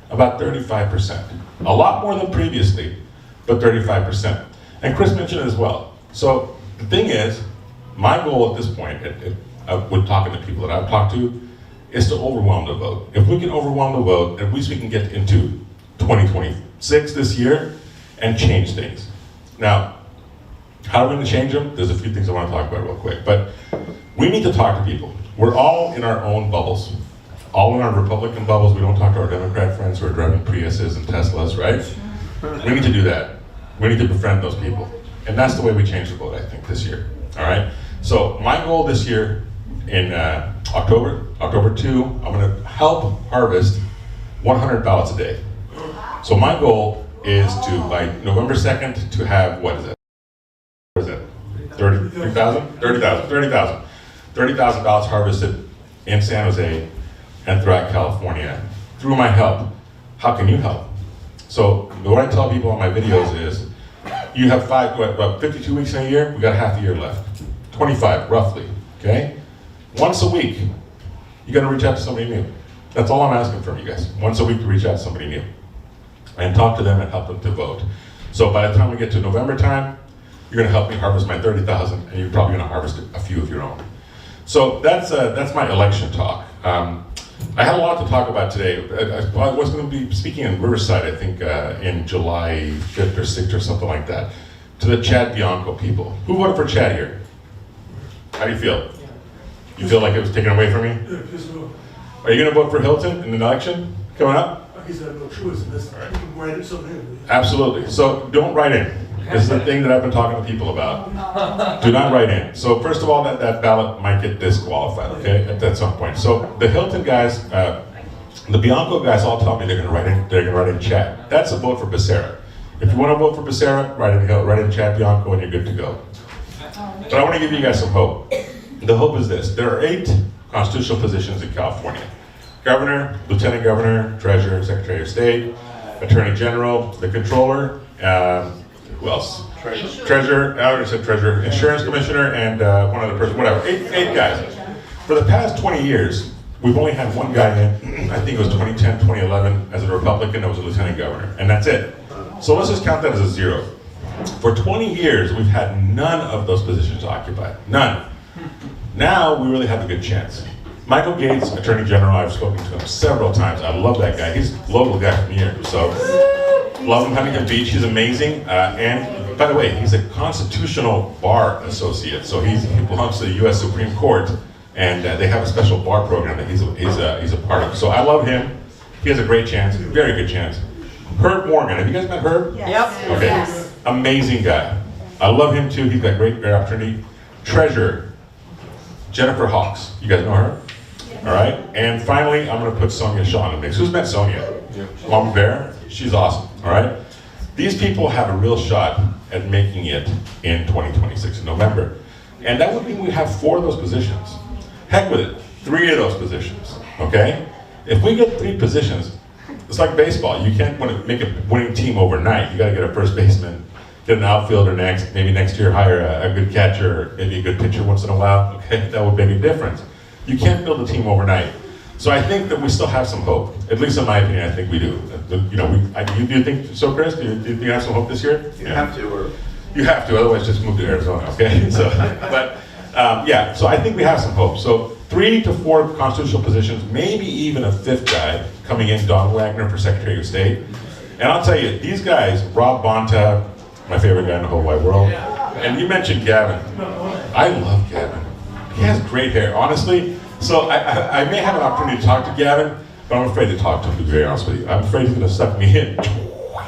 About 35%. A lot more than previously, but 35%. And Chris mentioned it as well. So the thing is, my goal at this point, with talking to people that I've talked to, is to overwhelm the vote. If we can overwhelm the vote, at least we can get into 2026 this year and change things. Now, how are we going to change them? There's a few things I want to talk about real quick, but we need to talk to people. We're all in our own bubbles. All in our Republican bubbles. We don't talk to our Democrat friends who are driving Priuses and Teslas, right? We need to do that. We need to befriend those people. And that's the way we change the vote, I think, this year. All right? So my goal this year in October 2, I'm going to help harvest 100 ballots a day. So my goal is to, by November 2nd, to have, what is it? 30,000 ballots harvested in San Jose and throughout California through my help. How can you help? So what I tell people on my videos is, you have 52 weeks in a year, we got half a year left. 25, roughly, okay? Once a week, you gotta reach out to somebody new. That's all I'm asking from you guys. Once a week to reach out to somebody new. And talk to them and help them to vote. So by the time we get to November time, you're gonna help me harvest my 30,000, and you're probably gonna harvest a few of your own. So that's my election talk. I had a lot to talk about today. I was gonna be speaking in Riverside, I think, in July 5th or 6th or something like that, to the Chad Bianco people. Who voted for Chad here? How do you feel? You feel like it was taken away from you? Yeah, just no. Are you gonna vote for Hilton in an election coming up? He's had no choice in this. You can write it something in. Absolutely. So don't write in. This is the thing that I've been talking to people about. Do not write in. So first of all, that ballot might get disqualified, okay, at some point. So the Hilton guys, the Bianco guys all tell me they're gonna write in Chad. That's a vote for Becerra. If you wanna vote for Becerra, write in Chad Bianco and you're good to go. But I wanna give you guys some hope. the hope is this. There are 8 constitutional positions in California. Governor, Lieutenant Governor, Treasurer, Secretary of State, Attorney General, the Controller, who else? Treasurer, I already said Treasurer, Insurance Commissioner, and one other person, whatever, 8 guys. For the past 20 years, we've only had one guy in, I think it was 2010, 2011, as a Republican, that was a Lieutenant Governor, and that's it. So let's just count that as a 0. For 20 years, we've had none of those positions occupied, none. Now, we really have a good chance. Michael Gates, Attorney General, I've spoken to him several times. I love that guy. He's a local guy from here, so love him, Huntington Beach. He's amazing. And by the way, he's a constitutional bar associate, so he belongs to the U.S. Supreme Court, and they have a special bar program that he's a part of. So I love him. He has a great chance, very good chance. Herb Morgan, have you guys met Herb? Yes. Okay. Yes. Amazing guy. I love him too. He's got great opportunity. Treasurer, Jennifer Hawks. You guys know her? All right. And finally, I'm going to put Sonia Shaw in the mix. Who's met Sonia? Mom Bear. She's awesome. All right. These people have a real shot at making it in 2026 in November. And that would mean we have 4 of those positions. Heck with it. 3 of those positions. Okay? If we get 3 positions, it's like baseball. You can't make a winning team overnight. You got to get a first baseman, get an outfielder next, maybe next year hire a good catcher, maybe a good pitcher once in a while. Okay, that would make a difference. You can't build a team overnight. So I think that we still have some hope. At least in my opinion, I think we do. You know, do you think so, Chris? Do you have some hope this year? You have to, or you have to. Otherwise, just move to Arizona. Okay. So, but yeah. So I think we have some hope. So 3 to 4 constitutional positions, maybe even a 5th guy coming in, Don Wagner for Secretary of State. And I'll tell you, these guys, Rob Bonta, my favorite guy in the whole wide world. And you mentioned Gavin. I love Gavin. He has great hair, honestly. So I may have an opportunity to talk to Gavin, but I'm afraid to talk to him, to be very honest with you. I'm afraid he's going to suck me in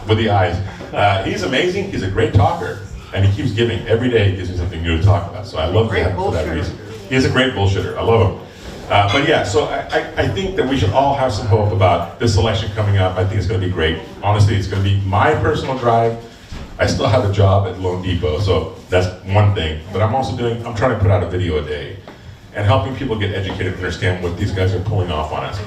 with the eyes. He's amazing. He's a great talker. And he keeps giving. Every day he gives me something new to talk about. So I love Gavin for that reason. He is a great bullshitter. I love him. But yeah, so I think that we should all have some hope about this election coming up. I think it's going to be great. Honestly, it's going to be my personal drive. I still have a job at Loan Depot, so that's one thing. But I'm trying to put out a video a day and helping people get educated and understand what these guys are pulling off on us.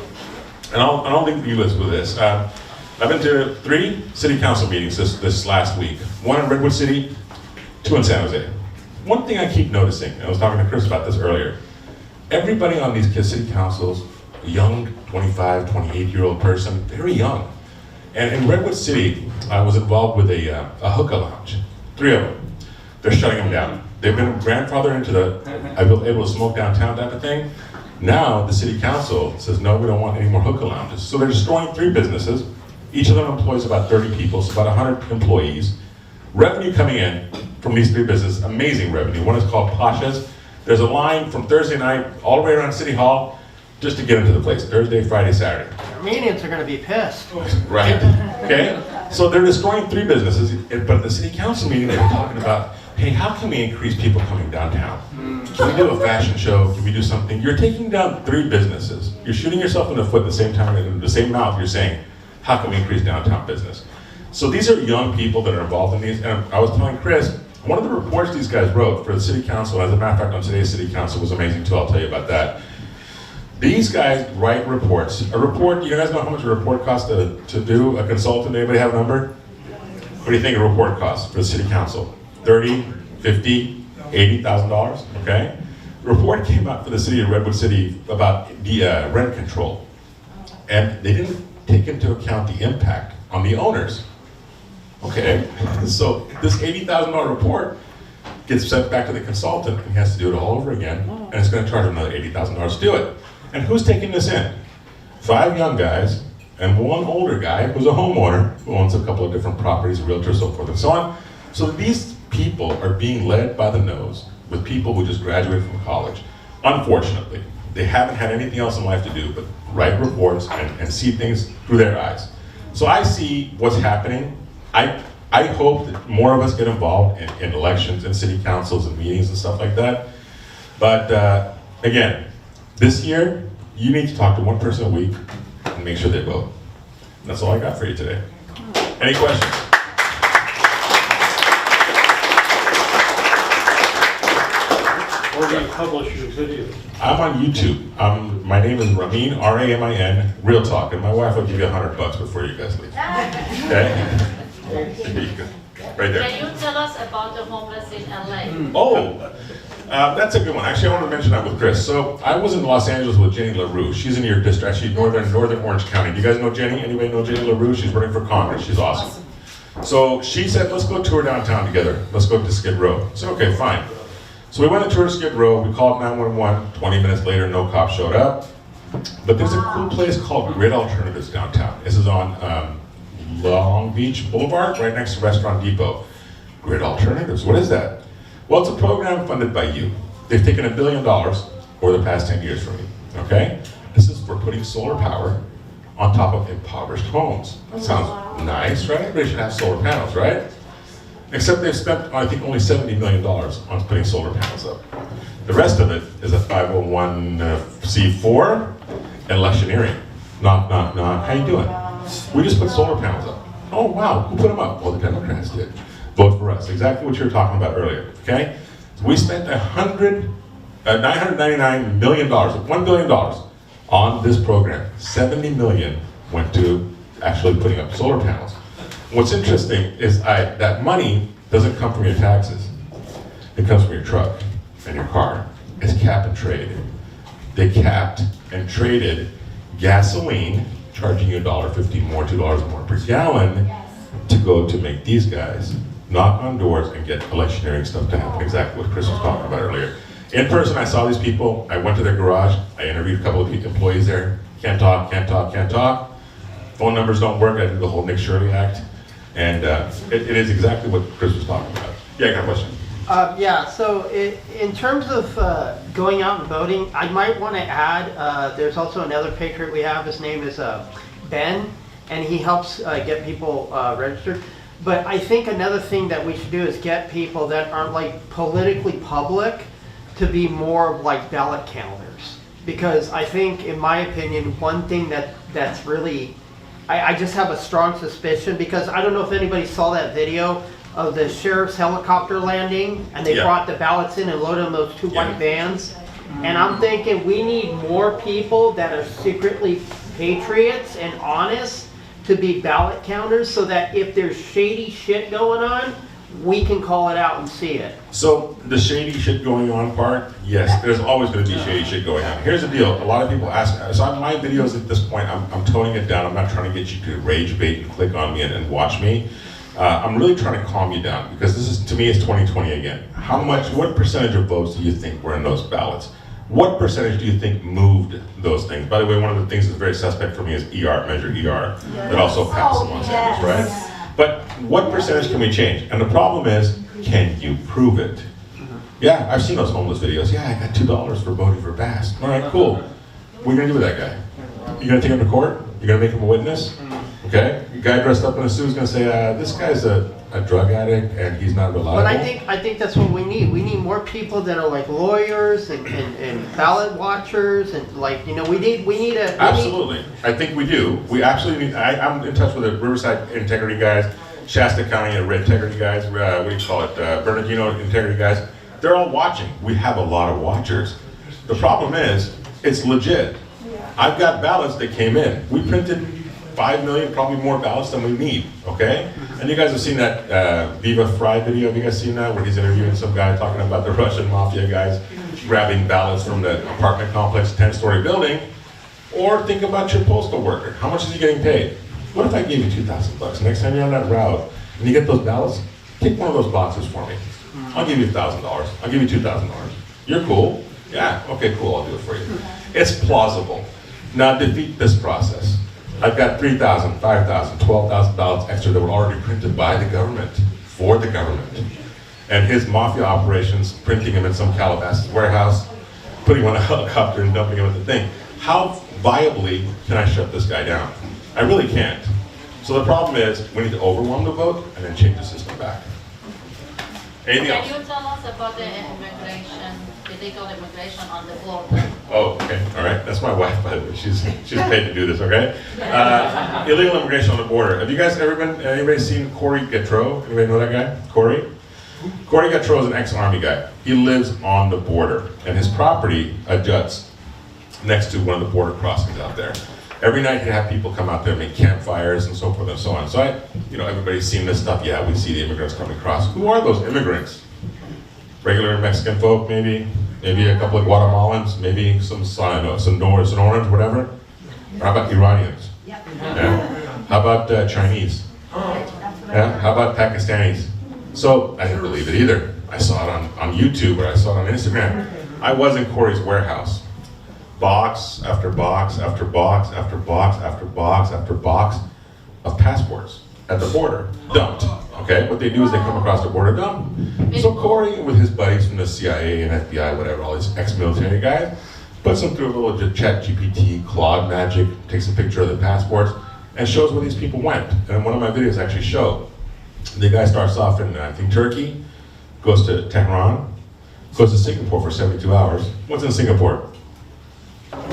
And I'll leave you with this. I've been to 3 city council meetings this last week. 1 in Redwood City, 2 in San Jose. One thing I keep noticing, and I was talking to Chris about this earlier, everybody on these city councils, a young 25, 28-year-old person, very young. And in Redwood City, I was involved with a hookah lounge, 3 of them. They're shutting them down. They've been grandfathered into able to smoke downtown type of thing. Now the city council says, no, we don't want any more hookah lounges. So they're destroying 3 businesses. Each of them employs about 30 people, so about 100 employees. Revenue coming in from these 3 businesses, amazing revenue. One is called Pasha's. There's a line from Thursday night all the way around City Hall just to get into the place, Thursday, Friday, Saturday. Armenians are going to be pissed. Right, okay? So they're destroying 3 businesses, but at the city council meeting, they were talking about, hey, how can we increase people coming downtown? Can we do a fashion show? Can we do something? You're taking down 3 businesses. You're shooting yourself in the foot at the same time, in the same mouth, you're saying, how can we increase downtown business? So these are young people that are involved in these, and I was telling Chris, one of the reports these guys wrote for the city council, as a matter of fact, on today's city council was amazing too, I'll tell you about that. These guys write reports. A report, you guys know how much a report costs to do? A consultant, anybody have a number? What do you think a report costs for the city council? $30,000, $50,000, $80,000, okay? A report came out for the city of Redwood City about the rent control. And they didn't take into account the impact on the owners. Okay, so this $80,000 report gets sent back to the consultant and he has to do it all over again, and it's going to charge him another $80,000 to do it. And who's taking this in? 5 young guys and 1 older guy who's a homeowner who owns a couple of different properties, a realtor, so forth and so on. So these people are being led by the nose with people who just graduated from college. Unfortunately, they haven't had anything else in life to do but write reports and see things through their eyes. So I see what's happening. I hope that more of us get involved in elections and city councils and meetings and stuff like that. But again, this year, you need to talk to 1 person a week and make sure they vote. And that's all I got for you today. Any questions? Where do you publish your videos? I'm on YouTube. My name is Ramin, R-A-M-I-N, Real Talk, and my wife will give you $100 before you guys leave. Okay? There you go. Right there. Can you tell us about the homeless in LA? Oh, that's a good one. Actually, I wanted to mention that with Chris. So I was in Los Angeles with Jenny LaRue. She's in your district, actually northern Orange County. Do you guys know Jenny? Anybody know Jenny LaRue? She's running for Congress. She's awesome. So she said, let's go tour downtown together. Let's go to Skid Row. So okay, fine. So we went to tour Skid Row. We called 911. 20 minutes later, no cop showed up. But there's a cool place called Grid Alternatives downtown. This is on Long Beach Boulevard, right next to Restaurant Depot. Grid Alternatives, what is that? Well, it's a program funded by you. They've taken $1 billion over the past 10 years from you, okay? This is for putting solar power on top of impoverished homes. That sounds nice, right? Everybody should have solar panels, right? Except they've spent, I think, only $70 million on putting solar panels up. The rest of it is a 501c4 electioneering. Knock, knock, knock. How you doing? We just put solar panels up. Oh, wow. Who put them up? Well, the Democrats did. Vote for us. Exactly what you were talking about earlier, okay? So we spent $999 million, $1 billion on this program. 70 million went to actually putting up solar panels. What's interesting is that money doesn't come from your taxes. It comes from your truck and your car. It's cap and trade. They capped and traded gasoline, charging you $1.50 more, $2 more per gallon, to go to make these guys knock on doors and get electioneering stuff to happen. Exactly what Chris was talking about earlier. In person, I saw these people. I went to their garage. I interviewed a couple of employees there. Can't talk, can't talk, can't talk. Phone numbers don't work. I did the whole Nick Shirley Act. And it is exactly what Chris was talking about. Yeah, I got a question. Yeah, so in terms of going out and voting, I might want to add, there's also another patriot we have. His name is Ben, and he helps get people registered. But I think another thing that we should do is get people that aren't like politically public to be more like ballot counters. Because I think, in my opinion, one thing that's really, I just have a strong suspicion, because I don't know if anybody saw that video of the sheriff's helicopter landing, and they brought the ballots in and loaded them in those two white vans. And I'm thinking we need more people that are secretly patriots and honest to be ballot counters, so that if there's shady shit going on, we can call it out and see it. So the shady shit going on part, yes, there's always going to be shady shit going on. Here's the deal. A lot of people ask, so on my videos at this point, I'm toning it down. I'm not trying to get you to rage bait and click on me and watch me. I'm really trying to calm you down, because this is, to me, it's 2020 again. What percentage of votes do you think were in those ballots? What percentage do you think moved those things? By the way, one of the things that's very suspect for me is Measure ER, that also passed in Los Angeles, right? But what percentage can we change? And the problem is, can you prove it? Yeah, I've seen those homeless videos. Yeah, I got $2 for voting for Bass. All right, cool. What are you gonna do with that guy? You gonna take him to court? You gonna make him a witness? Okay, a guy dressed up in a suit is gonna say, this guy's a drug addict and he's not reliable. But I think that's what we need. We need more people that are like lawyers and ballot watchers, and like, you know, we need a... Absolutely, I think we do. We absolutely need, I'm in touch with the Riverside integrity guys, Shasta County integrity guys, what do you call it, Bernardino integrity guys. They're all watching. We have a lot of watchers. The problem is, it's legit. I've got ballots that came in. We printed 5 million, probably more ballots than we need, okay? And you guys have seen that Viva Fry video. Have you guys seen that? Where he's interviewing some guy talking about the Russian mafia guys grabbing ballots from the apartment complex, 10-story building. Or think about your postal worker. How much is he getting paid? What if I gave you $2,000? Next time you're on that route and you get those ballots, take one of those boxes for me. I'll give you $1,000. I'll give you $2,000. You're cool? Yeah, okay, cool, I'll do it for you. It's plausible. Now defeat this process. I've got 3,000, 5,000, 12,000 ballots extra that were already printed by the government, for the government. And his mafia operations, printing them in some Calabasas warehouse, putting them on a helicopter and dumping them at the thing. How viably can I shut this guy down? I really can't. So the problem is, we need to overwhelm the vote and then change the system back. Anything else? Can you tell us about the illegal immigration on the border? Oh, okay, all right. That's my wife, by the way. She's paid to do this, okay? Illegal immigration on the border. Have you guys ever anybody seen Corey Gautreaux? Anybody know that guy? Corey? Corey Gautreau is an ex-Army guy. He lives on the border, and his property juts next to one of the border crossings out there. Every night he'd have people come out there, make campfires and so forth and so on. So everybody's seen this stuff. Yeah, we see the immigrants coming across. Who are those immigrants? Regular Mexican folk, maybe a couple of Guatemalans, maybe some Sonorans, whatever. Or how about Iranians? Yeah. How about Chinese? Yeah. How about Pakistanis? So I didn't believe it either. I saw it on YouTube or I saw it on Instagram. I was in Corey's warehouse. Box after box after box after box after box after box of passports at the border, dumped. Okay, what they do is they come across the border, dump. So Corey, with his buddies from the CIA and FBI, whatever, all these ex-military guys, puts them through a little chat GPT, Claude magic, takes a picture of the passports, and shows where these people went. And one of my videos actually show. The guy starts off in, I think, Turkey, goes to Tehran, goes to Singapore for 72 hours. What's in Singapore?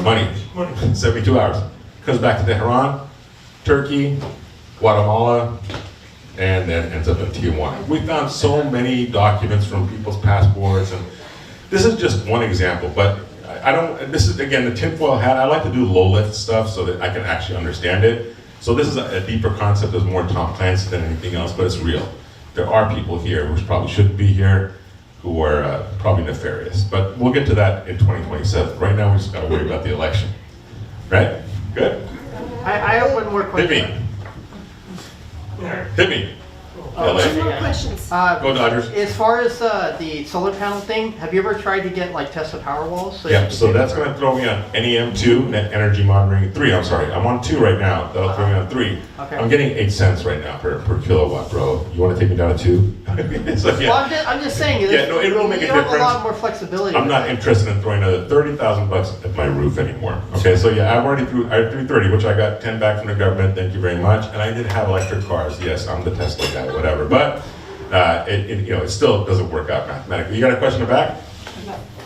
Money. 72 hours. Comes back to Tehran, Turkey, Guatemala, and then ends up in Tijuana. We found so many documents from people's passports, and this is just one example, but this is, again, the tinfoil hat. I like to do low-lift stuff so that I can actually understand it. So this is a deeper concept. There's more Tom Clancy than anything else, but it's real. There are people here which probably shouldn't be here, who are probably nefarious. But we'll get to that in 2027. Right now, we just gotta worry about the election. Right? Good? I have one more question. Hit me. LA. Two more questions. Go Dodgers. As far as the solar panel thing, have you ever tried to get like Tesla Powerwalls? Yeah, so that's going to throw me on NEM2, Net Energy Monitoring 3. I'm sorry, I'm on 2 right now. That'll throw me on 3. Okay. I'm getting 8 cents right now per kilowatt, bro. You want to take me down to 2? So, yeah. Well, I'm just saying. Yeah, no, it will make a You have difference. a lot more flexibility. I'm with not it. interested in throwing another $30,000 at my roof anymore. Okay, so yeah, I threw 330, which I got 10 back from the government. Thank you very much. And I did have electric cars. Yes, I'm the Tesla guy, whatever. But it still doesn't work out mathematically. You got a question in the back?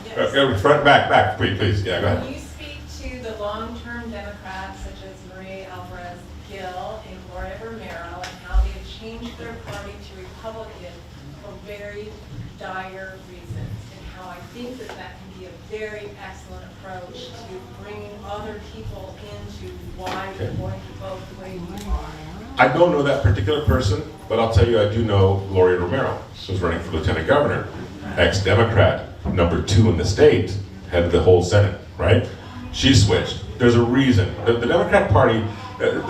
Yes. Front, back, please. Yeah, go ahead. Can you speak to the long-term Democrats such as Marie Alvarez Gill and Gloria Romero and how they have changed their party to Republican for very dire reasons, and how I think that can be a very excellent approach to bringing other people into why you're going to vote the way you are? I don't know that particular person, but I'll tell you I do know Gloria Romero. She was running for lieutenant governor, ex-Democrat, number 2 in the state, head of the whole Senate, right? She switched. There's a reason. The Democrat Party,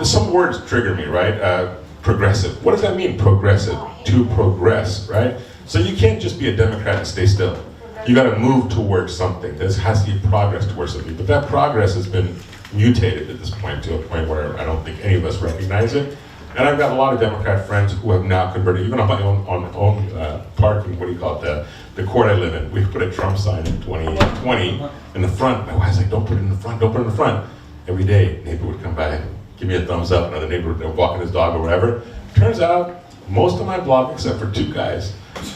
some words trigger me, right? Progressive. What does that mean, progressive? To progress, right? So you can't just be a Democrat and stay still. You got to move towards something. There has to be progress towards something. But that progress has been mutated at this point to a point where I don't think any of us recognize it. And I've got a lot of Democrat friends who have now converted, even on my own parking, what do you call it, the court I live in. We put a Trump sign in 2020 in the front. My wife's like, don't put it in the front, don't put it in the front. Every day, a neighbor would come by, give me a thumbs up, another neighbor would walking his dog or whatever. Turns out, most of my block, except for 2 guys,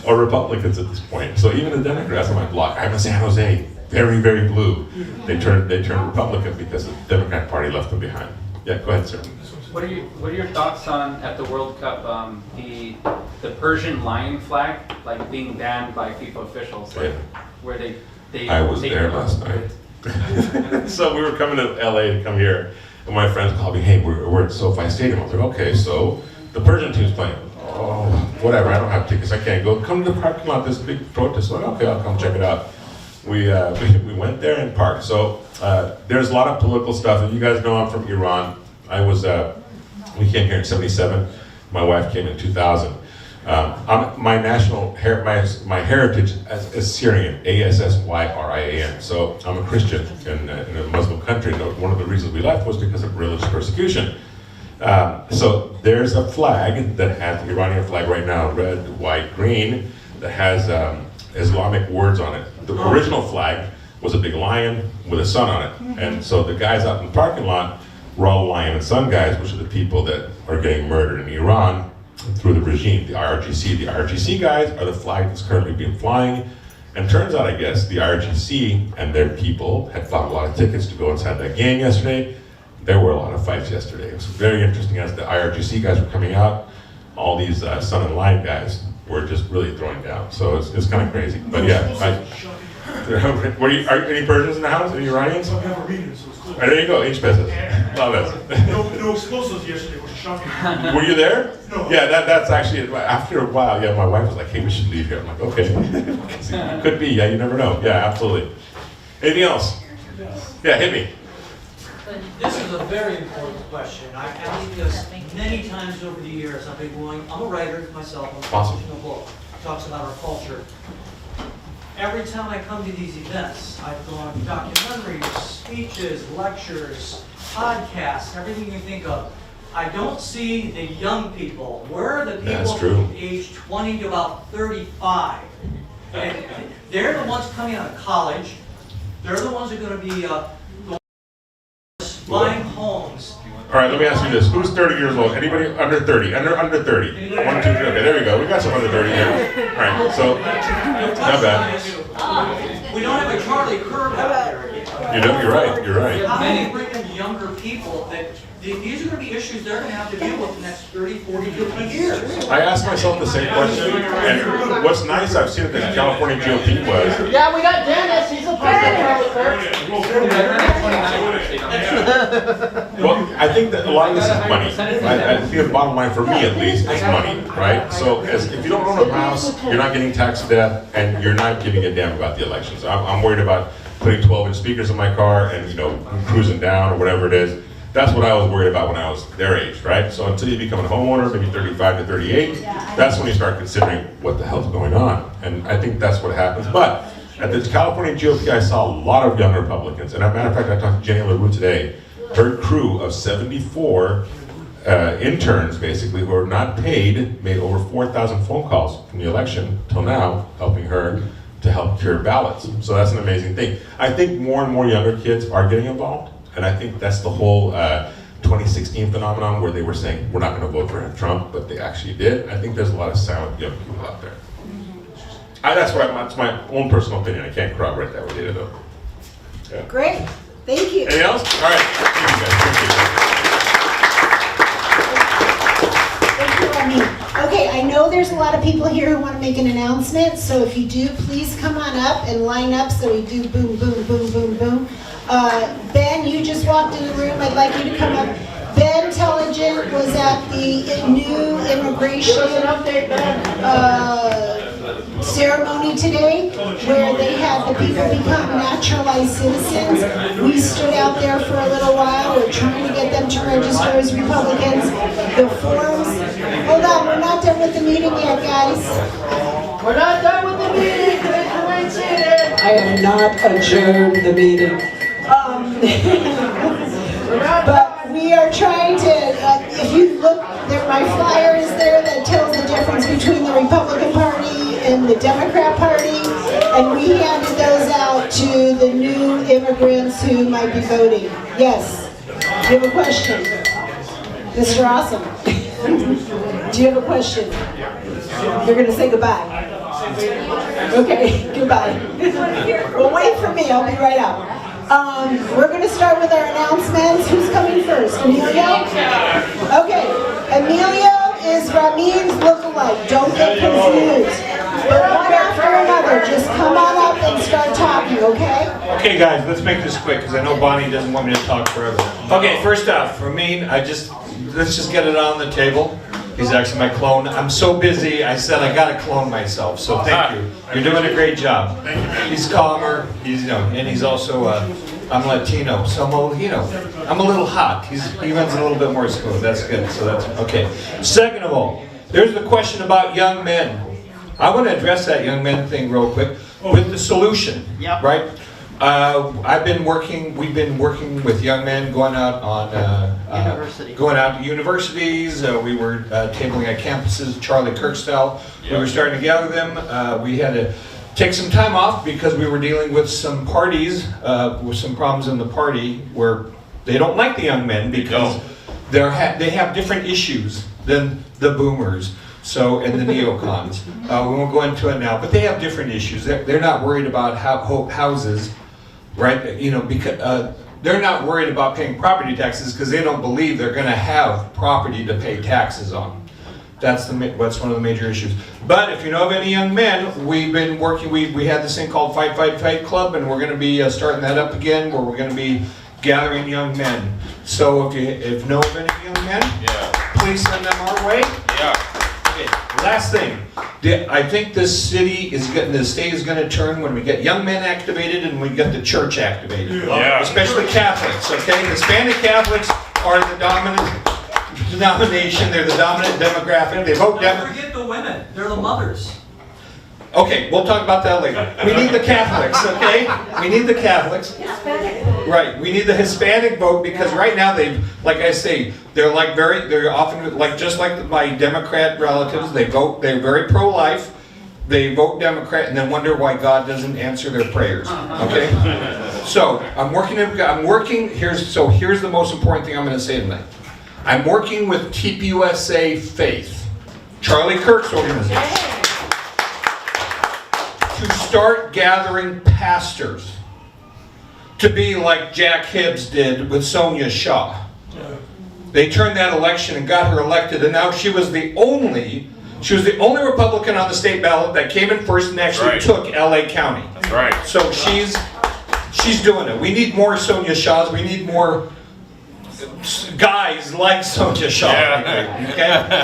are Republicans at this point. So even the Democrats on my block, I'm in San Jose, very, very blue. They turned Republican because the Democrat Party left them behind. Yeah, go ahead, sir. What are your thoughts on, at the World Cup, the Persian lion flag, like being banned by FIFA officials, like, where they I was there last night. So we were coming to LA to come here, and my friends called me, hey, we're at SoFi Stadium. I was like, okay, so the Persian team's playing. Oh, whatever, I don't have tickets, I can't go. Come to the parking lot, this big protest. I'm like, okay, I'll come check it out. We went there and parked. So there's a lot of political stuff. If you guys know, I'm from Iran. We came here in '77. My wife came in 2000. My heritage is Syrian, Assyrian. So I'm a Christian in a Muslim country. One of the reasons we left was because of religious persecution. So there's a flag that has the Iranian flag right now, red, white, green, that has Islamic words on it. The original flag was a big lion with a sun on it. And so the guys out in the parking lot were all lion and sun guys, which are the people that are getting murdered in Iran through the regime, the IRGC. The IRGC guys are the flag that's currently been flying. And turns out, I guess, the IRGC and their people had bought a lot of tickets to go inside that game yesterday. There were a lot of fights yesterday. It was very interesting as the IRGC guys were coming out, all these sun and lion guys were just really throwing down. So it's kind of crazy. But yeah, are any Persians in the house? Any Iranians? So we have Armenians, so it's cool. There you go, each business. Love it. No explosives yesterday, which is shocking. Were you there? No. Yeah, that's actually, after a while, yeah, my wife was like, hey, we should leave here. I'm like, okay. Could be, yeah, you never know. Yeah, absolutely. Anything else? Yeah, hit me. This is a very important question. I asked this many times over the years. I've been going, I'm a writer myself, I'm Awesome. publishing a book, talks about our culture. Every time I come to these events, I've gone documentaries, speeches, lectures, podcasts, everything you think of. I don't see the young people. Where are the people from age 20 to about 35? And they're the ones coming out of college. They're the ones who are going to be buying homes. All right, let me ask you this. Who's 30 years old? Anybody under 30? Under 30. 1, 2, 3. Okay, there we go. We got some under 30 here. All right, so not bad. We don't have a Charlie Kirk out there yet. You know, you're right. You're right. How do you bring in younger people that these are going to be issues they're going to have to deal with the next 30, 40, 50 years? I asked myself the same question, and what's nice, I've seen it, the California GOP was. Yeah, we got Dennis, he's a Well, I think that a lot of this is money. I think the bottom line, for me at least, is money, right? So if you don't own a house, you're not getting tax debt, and you're not giving a damn about the elections. I'm worried about putting 12-inch speakers in my car and, cruising down or whatever it is. That's what I was worried about when I was their age, right? So until you become a homeowner, maybe 35 to 38, that's when you start considering what the hell's going on. And I think that's what happens. But at the California GOP, I saw a lot of young Republicans. And as a matter of fact, I talked to Jenny LaRue today. Her crew of 74 interns, basically, who are not paid, made over 4,000 phone calls from the election till now, helping her to help cure ballots. So that's an amazing thing. I think more and more younger kids are getting involved. And I think that's the whole 2016 phenomenon where they were saying, we're not going to vote for Trump, but they actually did. I think there's a lot of silent young people out there. That's my own personal opinion. I can't corroborate that with data, though. Yeah. Great. Thank you. Anything else? All right. Thank you, guys. Thank you, Rami. Okay, I know there's a lot of people here who want to make an announcement, so if you do, please come on up and line up so we do boom, boom, boom, boom, boom. Ben, you just walked in the room. I'd like you to come up. Ben Intelligent was at the new immigration ceremony today, where they had the people become naturalized citizens. We stood out there for a little while. We're trying to get them to register as Republicans. The forms. Hold on, we're not done with the meeting yet, guys. We're not done with the meeting. I have not adjourned the meeting. But we are trying to, if you look, my flyer is there that tells the difference between the Republican Party and the Democrat Party, and we handed those out to the new immigrants who might be voting. Yes, do you have a question? Mr. Awesome, do you have a question? You're going to say goodbye. Okay, goodbye. Well, wait for me, I'll be right out. We're going to start with our announcements. Who's coming first? Emilio? Okay. Emilio is Ramin's lookalike. Don't get confused. But one after another, just come on up and start talking, okay? Okay, guys, let's make this quick because I know Bonnie doesn't want me to talk forever. Okay, first off, Ramin, let's just get it on the table. He's actually my clone. I'm so busy, I said I gotta clone myself, so thank you. You're doing a great job. He's calmer, and he's also, I'm Latino, so I'm a little hot. He runs a little bit more smooth, that's good, so that's, okay. Second of all, there's the question about young men. I want to address that young men thing real quick with the solution, right? We've been working with young men going out to universities. We were tabling at campuses, Charlie Kirk style. We were starting to gather them. We had to take some time off because we were dealing with some parties, with some problems in the party where they don't like the young men because they have different issues than the boomers. And the neocons. We won't go into it now, but they have different issues. They're not worried about houses, right? Because they're not worried about paying property taxes because they don't believe they're going to have property to pay taxes on. That's one of the major issues. But if you know of any young men, we've been working, we had this thing called Fight, Fight, Fight Club, and we're going to be starting that up again, where we're going to be gathering young men. So if you know of any young men, please send them our way. Okay, last thing. I think the state is going to turn when we get young men activated and we get the church activated. Especially Catholics, okay? Hispanic Catholics are the dominant denomination, they're the dominant demographic. They vote Don't forget the women, they're the mothers. Okay, we'll talk about that later. We need the Catholics, okay? We need the Catholics. Right, we need the Hispanic vote because right now like I say, they're often just like my Democrat relatives, they vote, they're very pro-life, they vote Democrat and then wonder why God doesn't answer their prayers, okay? So, here's the most important thing I'm gonna say tonight. I'm working with TPUSA Faith, Charlie Kirk's organization, to start gathering pastors to be like Jack Hibbs did with Sonia Shaw. They turned that election and got her elected, and now she was the only Republican on the state ballot that came in first and actually took LA County. That's right. So she's doing it. We need more Sonia Shaws. We need more guys like Sonia Shaw. Okay?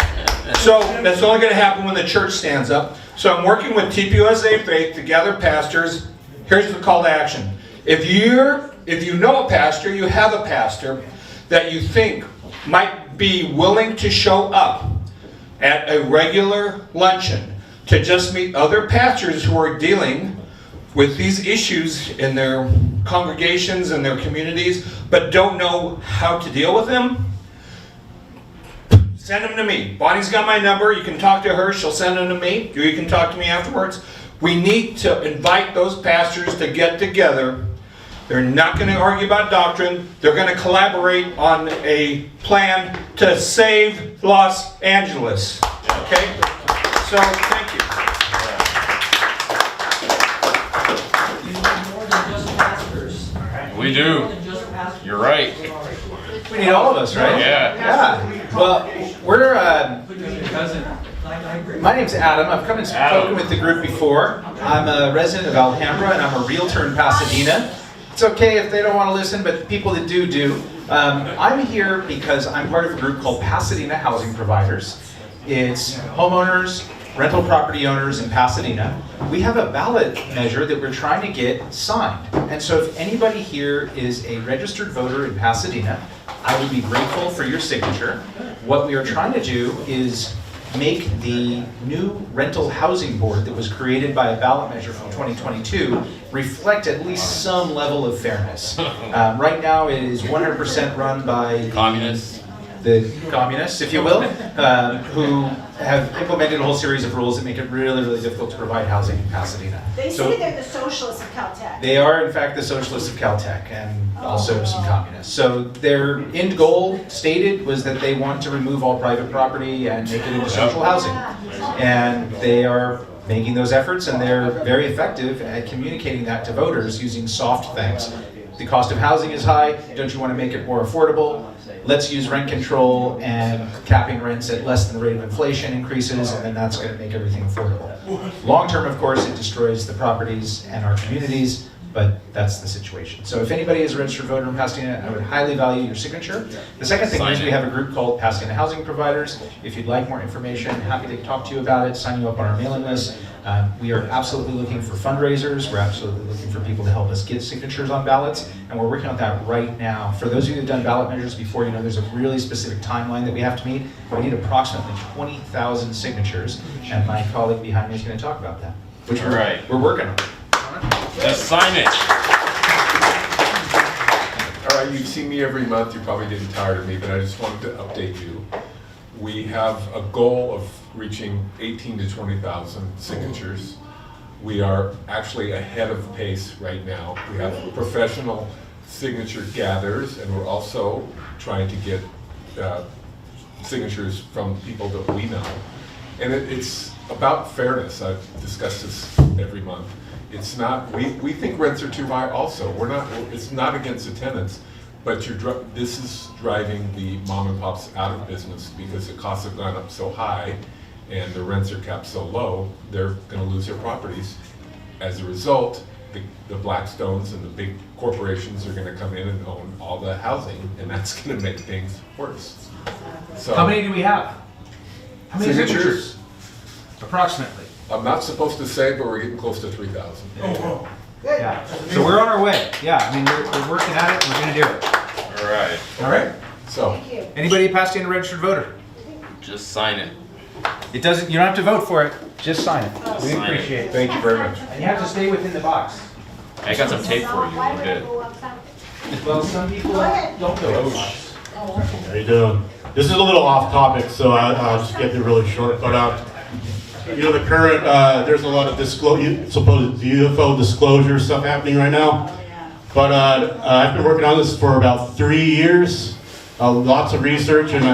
So that's only going to happen when the church stands up. So I'm working with TPUSA Faith to gather pastors. Here's the call to action. If you know a pastor, you have a pastor that you think might be willing to show up at a regular luncheon to just meet other pastors who are dealing with these issues in their congregations and their communities, but don't know how to deal with them, send them to me. Bonnie's got my number. You can talk to her. She'll send them to me. You can talk to me afterwards. We need to invite those pastors to get together. They're not going to argue about doctrine. They're going to collaborate on a plan to save Los Angeles. Okay? So, thank you. We do. You're right. We need all of us, right? Yeah. Well, we're, my name's Adam. I've come and spoken with the group before. I'm a resident of Alhambra and I'm a realtor in Pasadena. It's okay if they don't want to listen, but people that do. I'm here because I'm part of a group called Pasadena Housing Providers. It's homeowners, rental property owners in Pasadena. We have a ballot measure that we're trying to get signed. And so if anybody here is a registered voter in Pasadena, I would be grateful for your signature. What we are trying to do is make the new rental housing board that was created by a ballot measure from 2022 reflect at least some level of fairness. Right now it is 100% run by the communists, if you will, who have implemented a whole series of rules that make it really, really difficult to provide housing in Pasadena. They say they're the socialists of Caltech. They are, in fact, the socialists of Caltech and also some communists. So their end goal stated was that they want to remove all private property and make it into social housing. And they are making those efforts, and they're very effective at communicating that to voters using soft things. The cost of housing is high. Don't you want to make it more affordable? Let's use rent control and capping rents at less than the rate of inflation increases, and then that's going to make everything affordable. Long term, of course, it destroys the properties and our communities, but that's the situation. So if anybody is a registered voter in Pasadena, I would highly value your signature. The second thing is we have a group called Pasadena Housing Providers. If you'd like more information, happy to talk to you about it, sign you up on our mailing list. We are absolutely looking for fundraisers. We're absolutely looking for people to help us get signatures on ballots, and we're working on that right now. For those of you who've done ballot measures before, you know there's a really specific timeline that we have to meet. We need approximately 20,000 signatures, and my colleague behind me is going to talk about that, which we're working on. Just sign it. All right, you've seen me every month. You're probably getting tired of me, but I just wanted to update you. We have a goal of reaching 18 to 20,000 signatures. We are actually ahead of pace right now. We have professional signature gatherers, and we're also trying to get signatures from people that we know. And it's about fairness. I've discussed this every month. It's not, we think rents are too high also. It's not against the tenants, but this is driving the mom and pops out of business because the costs have gone up so high and the rents are capped so low, they're going to lose their properties. As a result, the Blackstones and the big corporations are going to come in and own all the housing, and that's going to make things worse. So, How many do we have? How many signatures? Approximately. I'm not supposed to say, but we're getting close to 3,000. Oh, Yeah. So we're on our way. Yeah, I mean, we're working at it. We're going to do it. All right. All right. So, anybody at Pasadena registered voter? Just sign it. It doesn't. You don't have to vote for it. Just sign it. We Sign appreciate it. thank you very much. And you have to stay within the box. I got some tape for you. We're good. Well, some people don't go in the box. How you doing? This is a little off topic, so I'll just get it really short. But you know, the current there's a lot of supposed UFO disclosure stuff happening right now. But I've been working on this for about 3 years. Lots of research, and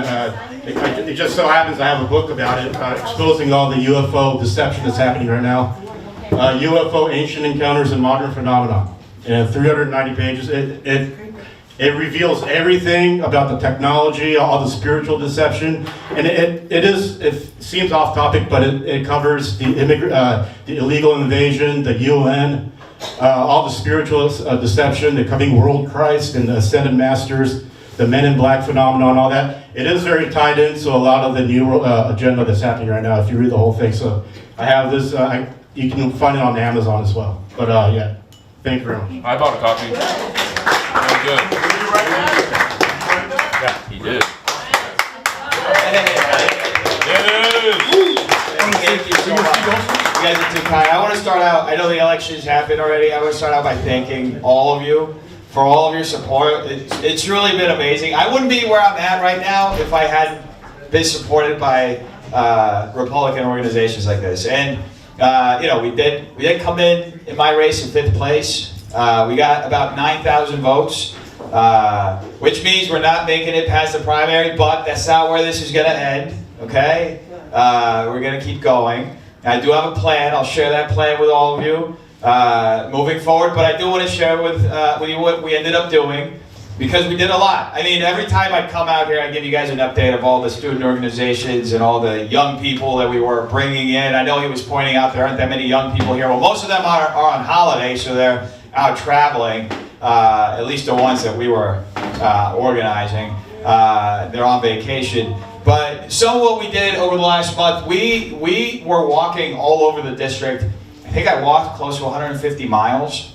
it just so happens I have a book about it, exposing all the UFO deception that's happening right now. UFO Ancient Encounters and Modern Phenomena. And 390 pages. It reveals everything about the technology, all the spiritual deception, and it seems off topic, but it covers the illegal invasion, the UN, all the spiritual deception, the coming world Christ and the ascended masters, the Men in Black phenomenon, all that. It is very tied into a lot of the new agenda that's happening right now, if you read the whole thing. So I have this, you can find it on Amazon as well. But yeah, thank you very much. I bought a copy. Very good. Yeah. He did. Thank you so much. You guys are too kind. I want to start out, I know the elections happened already. I want to start out by thanking all of you for all of your support. It's really been amazing. I wouldn't be where I'm at right now if I hadn't been supported by Republican organizations like this. And you know, we did come in my race in 5th place. We got about 9,000 votes, which means we're not making it past the primary, but that's not where this is going to end, okay? We're going to keep going. I do have a plan. I'll share that plan with all of you moving forward, but I do want to share with you what we ended up doing, because we did a lot. I mean, every time I come out here, I give you guys an update of all the student organizations and all the young people that we were bringing in. I know he was pointing out there aren't that many young people here. Well, most of them are on holiday, so they're out traveling, at least the ones that we were organizing. They're on vacation. But some of what we did over the last month, we were walking all over the district. I think I walked close to 150 miles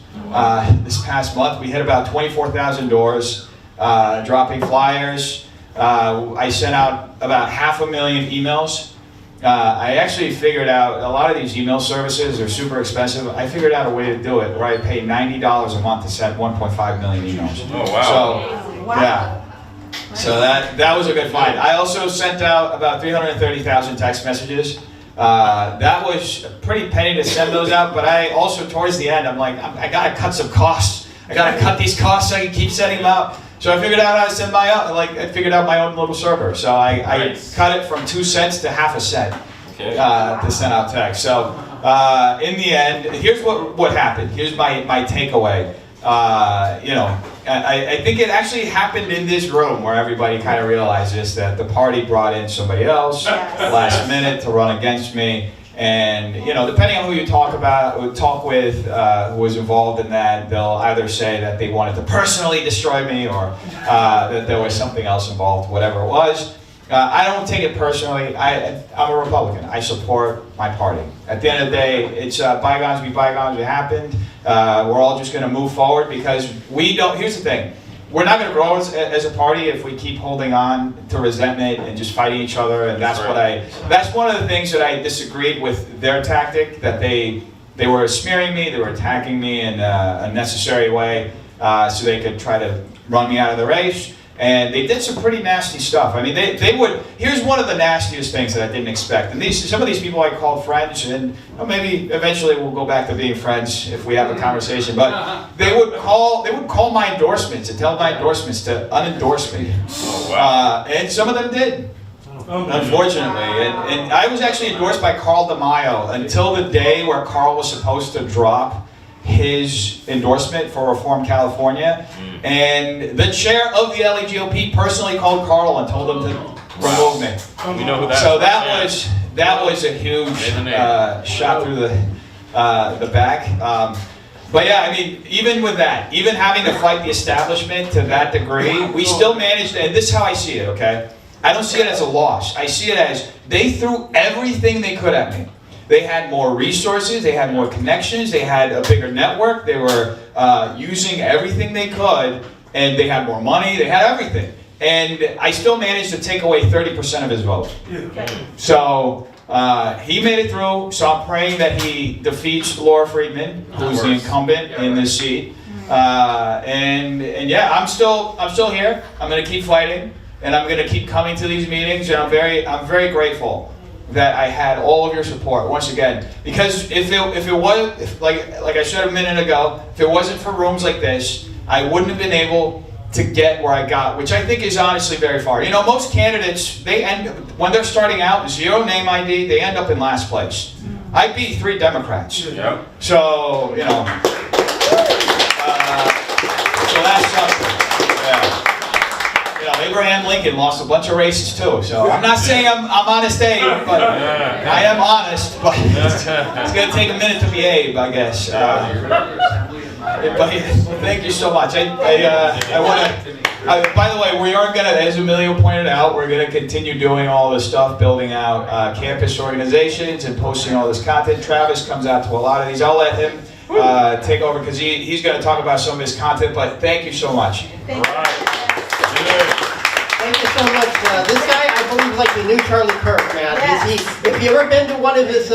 this past month. We hit about 24,000 doors, dropping flyers. I sent out about 500,000 emails. I actually figured out, a lot of these email services are super expensive. I figured out a way to do it where I pay $90 a month to send 1.5 million emails. Oh, wow. So, yeah. So that was a good find. I also sent out about 330,000 text messages. That was a pretty penny to send those out, but I also, towards the end, I'm like, I gotta cut some costs. I gotta cut these costs so I can keep sending them out. So I figured out how to send I figured out my own little server. So I cut it from 2 cents to half a cent to send out text. So in the end, here's what happened. Here's my takeaway. You know, I think it actually happened in this room where everybody kind of realized this, that the party brought in somebody else last minute to run against me. And, you know, depending on who you talk with, who was involved in that, they'll either say that they wanted to personally destroy me or that there was something else involved, whatever it was. I don't take it personally. I'm a Republican. I support my party. At the end of the day, it's bygones be bygones. It happened. We're all just going to move forward because we don't. Here's the thing. We're not going to grow as a party if we keep holding on to resentment and just fighting each other. And that's that's one of the things that I disagreed with their tactic, that they were smearing me, they were attacking me in a necessary way so they could try to run me out of the race. And they did some pretty nasty stuff. I mean, they would. Here's one of the nastiest things that I didn't expect. And some of these people I called friends, and maybe eventually we'll go back to being friends if we have a conversation. But they would call my endorsements and tell my endorsements to unendorse me. Oh, wow. And some of them did, unfortunately. And I was actually endorsed by Carl DeMaio until the day where Carl was supposed to drop his endorsement for Reform California. And the chair of the LA GOP personally called Carl and told him to remove me. We know who that So is. that was a huge shot through the back. But yeah, I mean, even with that, even having to fight the establishment to that degree, we still managed, and this is how I see it, okay? I don't see it as a loss. I see it as they threw everything they could at me. They had more resources, they had more connections, they had a bigger network, they were using everything they could, and they had more money, they had everything. And I still managed to take away 30% of his vote. So he made it through, so I'm praying that he defeats Laura Friedman, who's the incumbent in this seat. And yeah, I'm still here. I'm gonna keep fighting, and I'm gonna keep coming to these meetings, and I'm very grateful that I had all of your support once again. Because if it was like I said a minute ago, if it wasn't for rooms like this, I wouldn't have been able to get where I got, which I think is honestly very far. You know, most candidates, when they're starting out, 0 name ID, they end up in last place. I beat 3 Democrats. Yep. So, you know, so that's something. Yeah. You know, Abraham Lincoln lost a bunch of races too. So I'm not saying I'm honest Abe, but I am honest. But it's gonna take a minute to be Abe, I guess. But thank you so much. I want to. By the way, we are gonna, as Emilio pointed out, we're gonna continue doing all this stuff, building out campus organizations and posting all this content. Travis comes out to a lot of these. I'll let him take over because he's gonna talk about some of his content. But thank you so much. Thank you so much. This guy, I believe, like the new Charlie Kirk, man. Yes. If you ever been to one of his,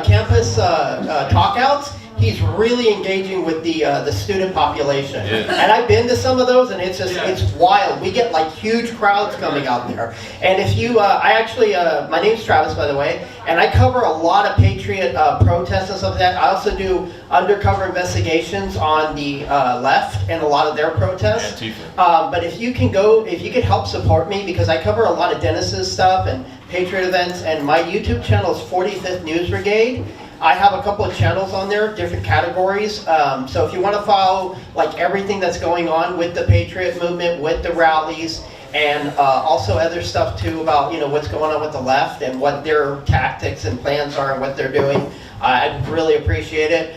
campus talkouts, he's really engaging with the student population. Yes. And I've been to some of those, and it's just, it's wild. We get like huge crowds coming out there. And if you, my name's Travis, by the way, and I cover a lot of Patriot protests and stuff like that. I also do undercover investigations on the left and a lot of their protests. But if you could help support me, because I cover a lot of Dennis's stuff and Patriot events, and my YouTube channel is 45th News Brigade. I have a couple of channels on there, different categories. So if you want to follow like everything that's going on with the Patriot movement, with the rallies, and also other stuff too about what's going on with the left and what their tactics and plans are and what they're doing, I'd really appreciate it.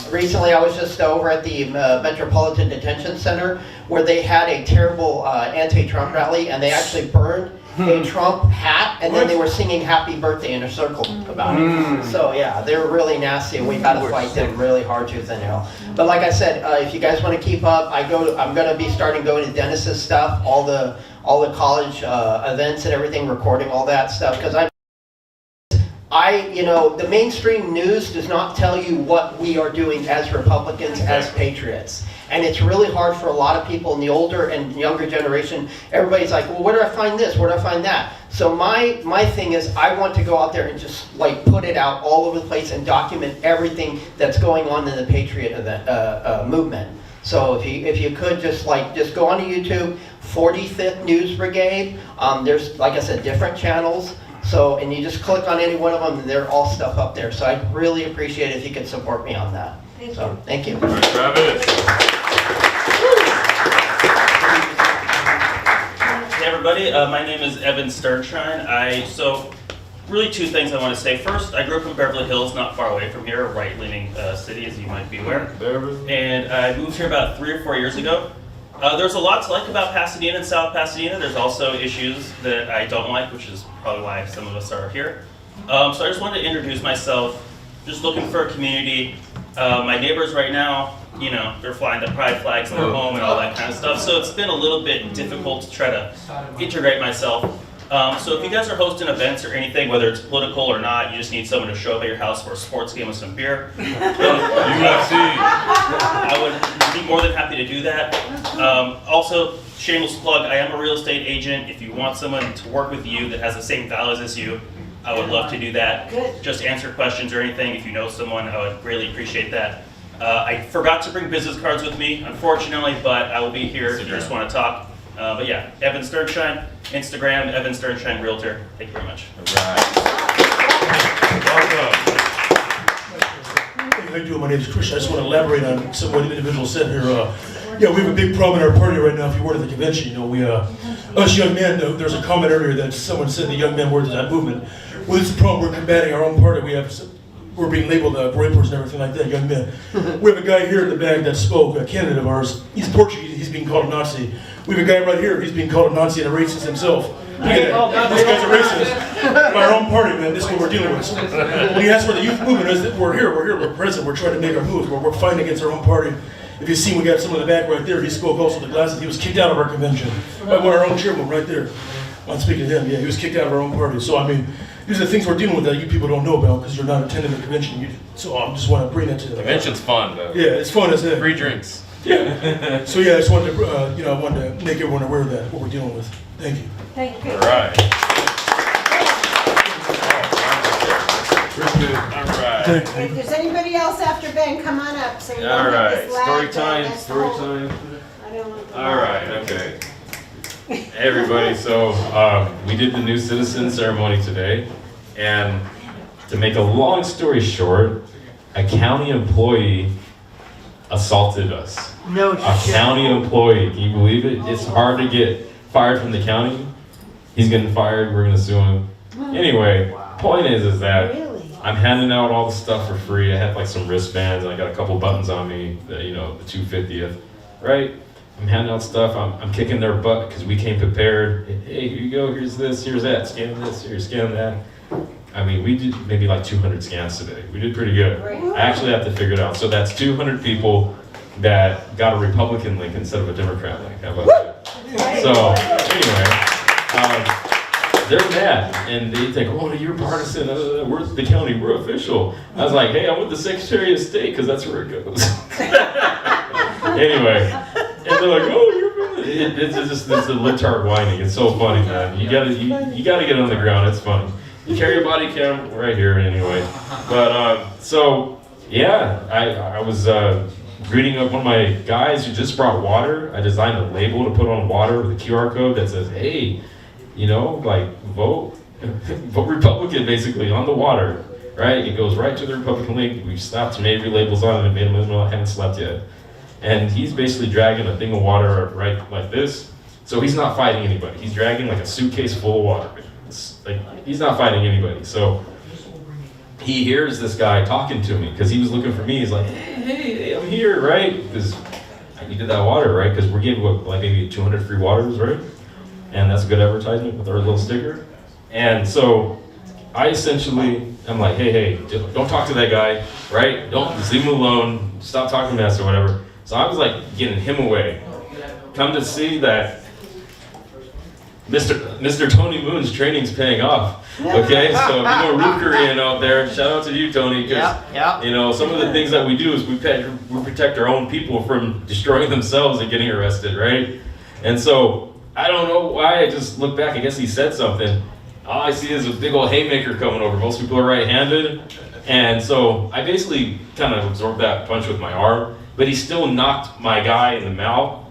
Recently, I was just over at the Metropolitan Detention Center where they had a terrible anti-Trump rally, and they actually burned a Trump hat, and then they were singing "Happy Birthday" in a circle about it. So yeah, they're really nasty, and we've got to fight them really hard tooth and nail. But like I said, if you guys want to keep up, I'm going to be starting going to Dennis's stuff, all the college events and everything, recording all that stuff, because the mainstream news does not tell you what we are doing as Republicans, as patriots. And it's really hard for a lot of people in the older and younger generation. Everybody's like, well, where do I find this? Where do I find that? So my thing is, I want to go out there and just like put it out all over the place and document everything that's going on in the Patriot event, movement. So if you could just go onto YouTube, 45th News Brigade. There's, like I said, different channels. So, and you just click on any one of them, and they're all stuff up there. So I'd really appreciate it if you could support me on that. Thank you. All right, Travis. Hey everybody, my name is Evan Sternshine. So really 2 things I want to say. First, I grew up in Beverly Hills, not far away from here, a right-leaning city, as you might be aware. And I moved here about 3 or 4 years ago. There's a lot to like about Pasadena and South Pasadena. There's also issues that I don't like, which is probably why some of us are here. So I just wanted to introduce myself, just looking for a community. My neighbors right now, they're flying the pride flags in their home and all that kind of stuff. So it's been a little bit difficult to try to integrate myself. So if you guys are hosting events or anything, whether it's political or not, you just need someone to show up at your house for a sports game with some beer. I would be more than happy to do that. Also, shameless plug, I am a real estate agent. If you want someone to work with you that has the same values as you, I would love to do that. Good. Just answer questions or anything. If you know someone, I would really appreciate that. I forgot to bring business cards with me, unfortunately, but I will be here if you just want to talk. But yeah, Evan Sternshine, Instagram, Evan Sternshine Realtor. Thank you very much. All right. Welcome. How you doing? My name is Christian. I just want to elaborate on some what the individual said here. Yeah, we have a big problem in our party right now. If you were to the convention, you know, us young men, there's a comment earlier that someone said the young men were to that movement. Well, this is the problem. We're combating our own party. We're being labeled rapers and everything like that, young men. We have a guy here in the back that spoke, a candidate of ours. He's Portuguese. He's being called a Nazi. We have a guy right here. He's being called a Nazi and a racist himself. Look at that. This guy's a racist. By our own party, man. This is what we're dealing with. When you ask where the youth movement is, we're here. We're present. We're trying to make our moves. We're fighting against our own party. If you see, we got someone in the back right there. He spoke also the glasses. He was kicked out of our convention by one of our own chairmen right there. I'm speaking to him. Yeah, he was kicked out of our own party. So I mean, these are the things we're dealing with that you people don't know about because you're not attending the convention. So I just want to bring that to the Convention's fun, though. Yeah, it's fun as heck. Free drinks. Yeah. So yeah, I just wanted to, I wanted to make everyone aware of that, what we're dealing with. Thank you. Thank you. All right. If there's anybody else after Ben, come on up. So we All don't right. get this lag Story and time. that's Story the whole- time. I don't want the All lag. right. Okay. Hey, everybody. So we did the new citizen ceremony today, and to make a long story short, a county employee assaulted us. No A shit. county employee. Can you believe it? It's hard to get fired from the county. He's getting fired. We're gonna sue him. Anyway, point is that I'm handing out all the stuff for free. I had like some wristbands and I got a couple buttons on me. The 250th, right? I'm handing out stuff. I'm kicking their butt because we came prepared. Hey, here you go. Here's this. Here's that. Scan this. Here, scan that. I mean, we did maybe like 200 scans today. We did pretty good. I actually have to figure it out. So that's 200 people that got a Republican link instead of a Democrat link. How about that? So anyway, they're mad and they think, oh, you're partisan. We're the county. We're official. I was like, hey, I'm with the Secretary of State because that's where it goes. Anyway, and they're like, oh, you're from it's a libtard whining. It's so funny, man. You gotta get on the ground. It's funny. You carry your body cam right here anyway. But so yeah, I was greeting up one of my guys who just brought water. I designed a label to put on water with a QR code that says, hey, vote Republican basically on the water, right? It goes right to the Republican link. We've stopped some Avery labels on it and made them, I haven't slept yet. And he's basically dragging a thing of water right like this. So he's not fighting anybody. He's dragging like a suitcase full of water. He's not fighting anybody. So he hears this guy talking to me because he was looking for me. He's like, hey, I'm here, right? Because I needed that water, right? Because we're giving like maybe 200 free waters, right? And that's a good advertisement with our little sticker. And so I essentially, I'm like, hey, don't talk to that guy, right? Don't, just leave him alone. Stop talking mess or whatever. So I was like getting him away. Come to see that Mr. Tony Moon's training's paying off. Okay, so if you know Root Korean out there, shout out to you, Tony, because some of the things that we do is we protect our own people from destroying themselves and getting arrested, right? And so I don't know why, I just look back, I guess he said something. All I see is a big old haymaker coming over. Most people are right-handed. And so I basically kind of absorbed that punch with my arm, but he still knocked my guy in the mouth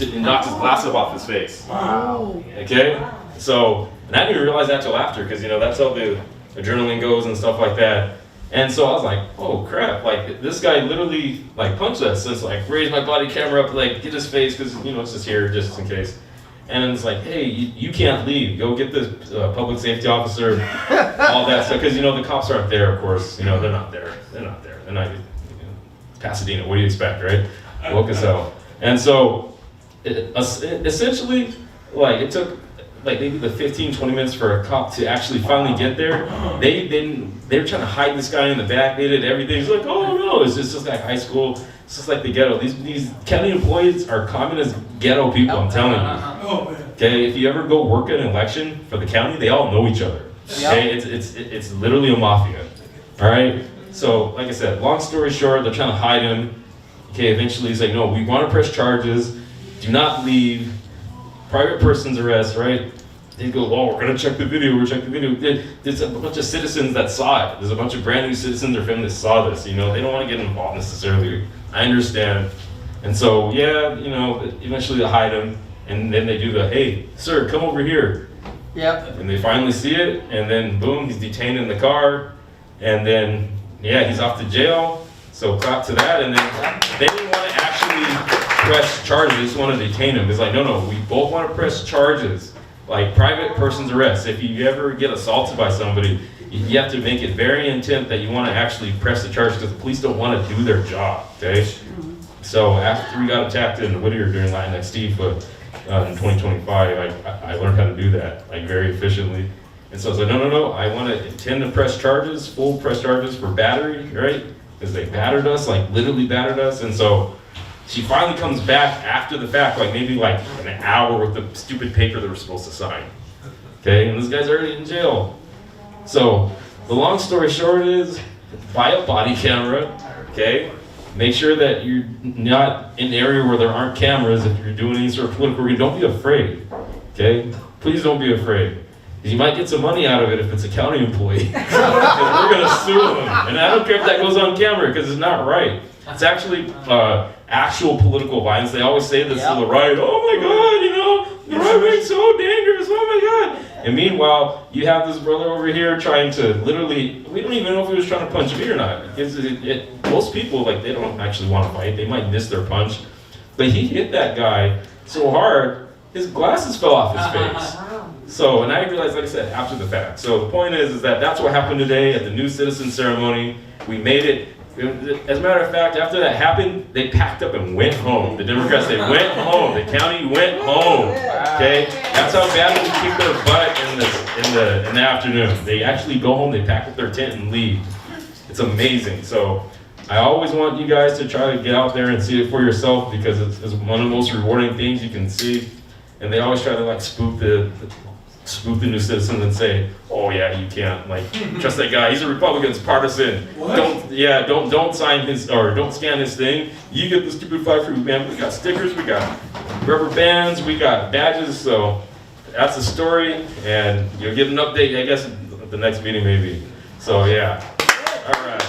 and knocked his glasses off his face. Wow. Okay? So, and I didn't even realize that till after, because that's how the adrenaline goes and stuff like that. And so I was like, oh crap, like this guy literally like punched us, since like raised my body camera up, like get his face, because it's just here just in case. And it's like, hey, you can't leave. Go get the public safety officer, all that stuff. Because, the cops aren't there, of course. They're not there. They're not there. They're not, Pasadena, what do you expect, right? Woke as hell. And so, essentially, like, it took, like, maybe the 15, 20 minutes for a cop to actually finally get there. They were trying to hide this guy in the back. They did everything. It's like, oh, no, it's just like high school. It's just like the ghetto. These county employees are communist ghetto people, I'm telling you. Okay, if you ever go work an election for the county, they all know each other. Okay, it's literally a mafia. All right. So, like I said, long story short, they're trying to hide him. Okay, eventually he's like, no, we want to press charges. Do not leave. Private person's arrest, right? They go, oh, we're gonna check the video. We're checking the video. There's a bunch of citizens that saw it. There's a bunch of brand new citizens or families that saw this. They don't want to get involved necessarily. I understand. And so, eventually they hide him, and then they do the, hey, sir, come over here. Yep. And they finally see it, and then boom, he's detained in the car, and then, he's off to jail. So clap to that, and then they didn't want to actually press charges, they just want to detain him. It's like, no, we both want to press charges, like private person's arrest. If you ever get assaulted by somebody, you have to make it very intent that you want to actually press the charge because the police don't want to do their job, okay? So after we got attacked in Whittier during Latinx Tifa in 2025, I learned how to do that, like very efficiently. And so I was like, no, I want to intend to press charges, full press charges for battery, right? Because they battered us, like literally battered us. And so she finally comes back after the fact, like maybe like an hour with the stupid paper they were supposed to sign. Okay, and this guy's already in jail. So the long story short is, buy a body camera, okay? Make sure that you're not in an area where there aren't cameras if you're doing any sort of political reading. Don't be afraid, okay? Please don't be afraid. You might get some money out of it if it's a county employee. We're gonna sue them. And I don't care if that goes on camera because it's not right. It's actually actual political violence. They always say this to the right, oh my God, the right wing's so dangerous, oh my God. And meanwhile, you have this brother over here trying to literally, we don't even know if he was trying to punch me or not. Because most people, like, they don't actually want to fight. They might miss their punch. But he hit that guy so hard, his glasses fell off his face. So, and I realized, like I said, after the fact. So the point is that that's what happened today at the new citizen ceremony. We made it. As a matter of fact, after that happened, they packed up and went home. The Democrats, they went home. The county went home. Okay, that's how bad we kick their butt in the afternoon. They actually go home. They pack up their tent and leave. It's amazing. So I always want you guys to try to get out there and see it for yourself because it's one of the most rewarding things you can see. And they always try to like spoof the new citizens and say, oh yeah, you can't like trust that guy. He's a Republican, it's partisan. What? Don't sign his or don't scan his thing. You get the stupid flag for man. We got stickers, we got rubber bands, we got badges. So that's the story, and you'll get an update, I guess, at the next meeting maybe. So yeah. All right.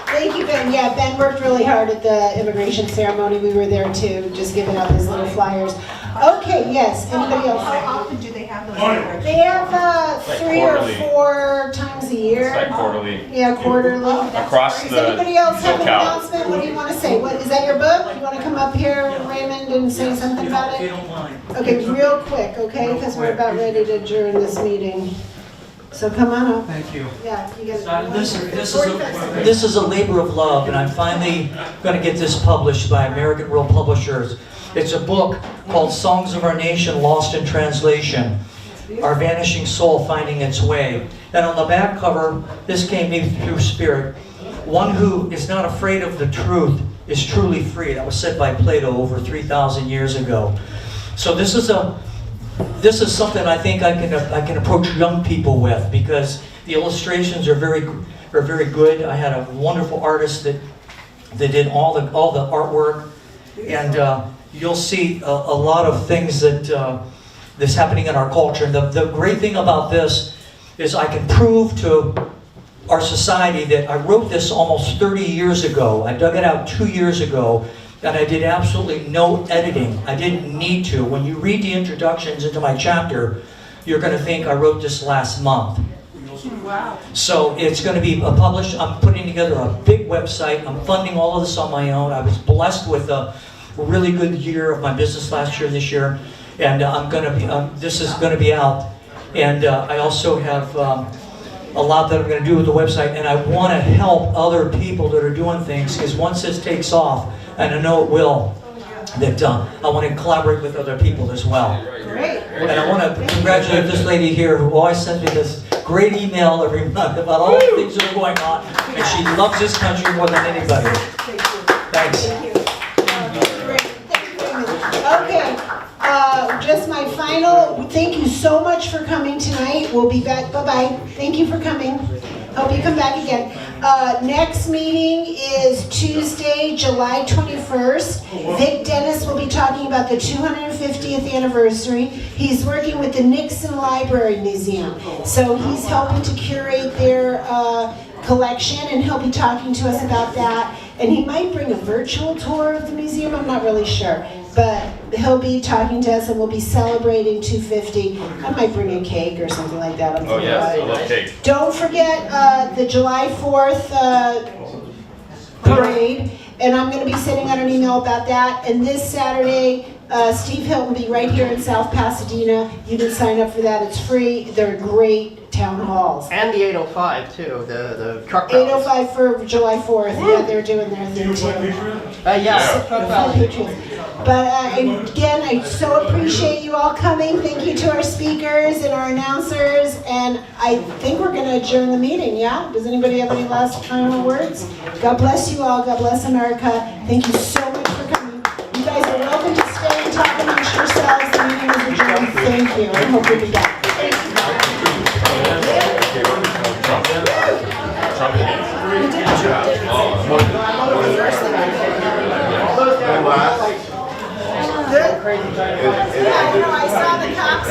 Thank you, Ben. Yeah, Ben worked really hard at the immigration ceremony. We were there too, just giving out these little flyers. Okay, yes. Anybody else? How often do they have those? They have 3 or quarterly. 4 times a year. It's like quarterly. Yeah, quarterly. Across Does the anybody else have an SoCal. announcement? What do you want to say? What is that your book? You want to come up here, Raymond, and say something about If you it? don't mind. Okay, real quick, okay? Because we're about ready to adjourn this meeting. So come on up. Thank you. Yeah, you get This is a labor of love, and I'm finally going to get this published by American World Publishers. It's a book called Songs of Our Nation Lost in Translation, Our Vanishing Soul Finding Its Way. And on the back cover, this came me through spirit. One who is not afraid of the truth is truly free. That was said by Plato over 3,000 years ago. So this is something I think I can approach young people with because the illustrations are very good. I had a wonderful artist that did all the artwork, and you'll see a lot of things that's happening in our culture. And the great thing about this is I can prove to our society that I wrote this almost 30 years ago. I dug it out 2 years ago. And I did absolutely no editing. I didn't need to. When you read the introductions into my chapter, you're going to think I wrote this last month. Wow. So it's going to be published. I'm putting together a big website. I'm funding all of this on my own. I was blessed with a really good year of my business last year and this year. And this is going to be out. And I also have a lot that I'm going to do with the website. And I want to help other people that are doing things because once this takes off, and I know it will, that I want to collaborate with other people as well. Great. And I want to congratulate this lady here who always sends me this great email every month about all the things that are going on. And she loves this country more than anybody. Thanks. Okay, just my final, thank you so much for coming tonight. We'll be back, bye-bye. Thank you for coming. Hope you come back again. Next meeting is Tuesday, July 21st. Vic Dennis will be talking about the 250th anniversary. He's working with the Nixon Library Museum. So he's helping to curate their collection, and he'll be talking to us about that. And he might bring a virtual tour of the museum, I'm not really sure. But he'll be talking to us and we'll be celebrating 250. I might bring a cake or something like that. Oh yes, I love cake. Don't forget the July 4th parade, and I'm going to be sending out an email about that. And this Saturday, Steve Hilton will be right here in South Pasadena. You can sign up for that. It's free. They're great town halls. And the 805 too, the truck rally. 805 for July 4th. Yeah, they're doing their thing too. Yes. But again, I so appreciate you all coming. Thank you to our speakers and our announcers. And I think we're going to adjourn the meeting, yeah? Does anybody have any last final words? God bless you all. God bless America. Thank you so much for coming. You guys are welcome to stay and talk amongst yourselves. The meeting is adjourned. Thank you. I hope you'll be back. Thank you. Good. Yeah, I know. I saw the cops.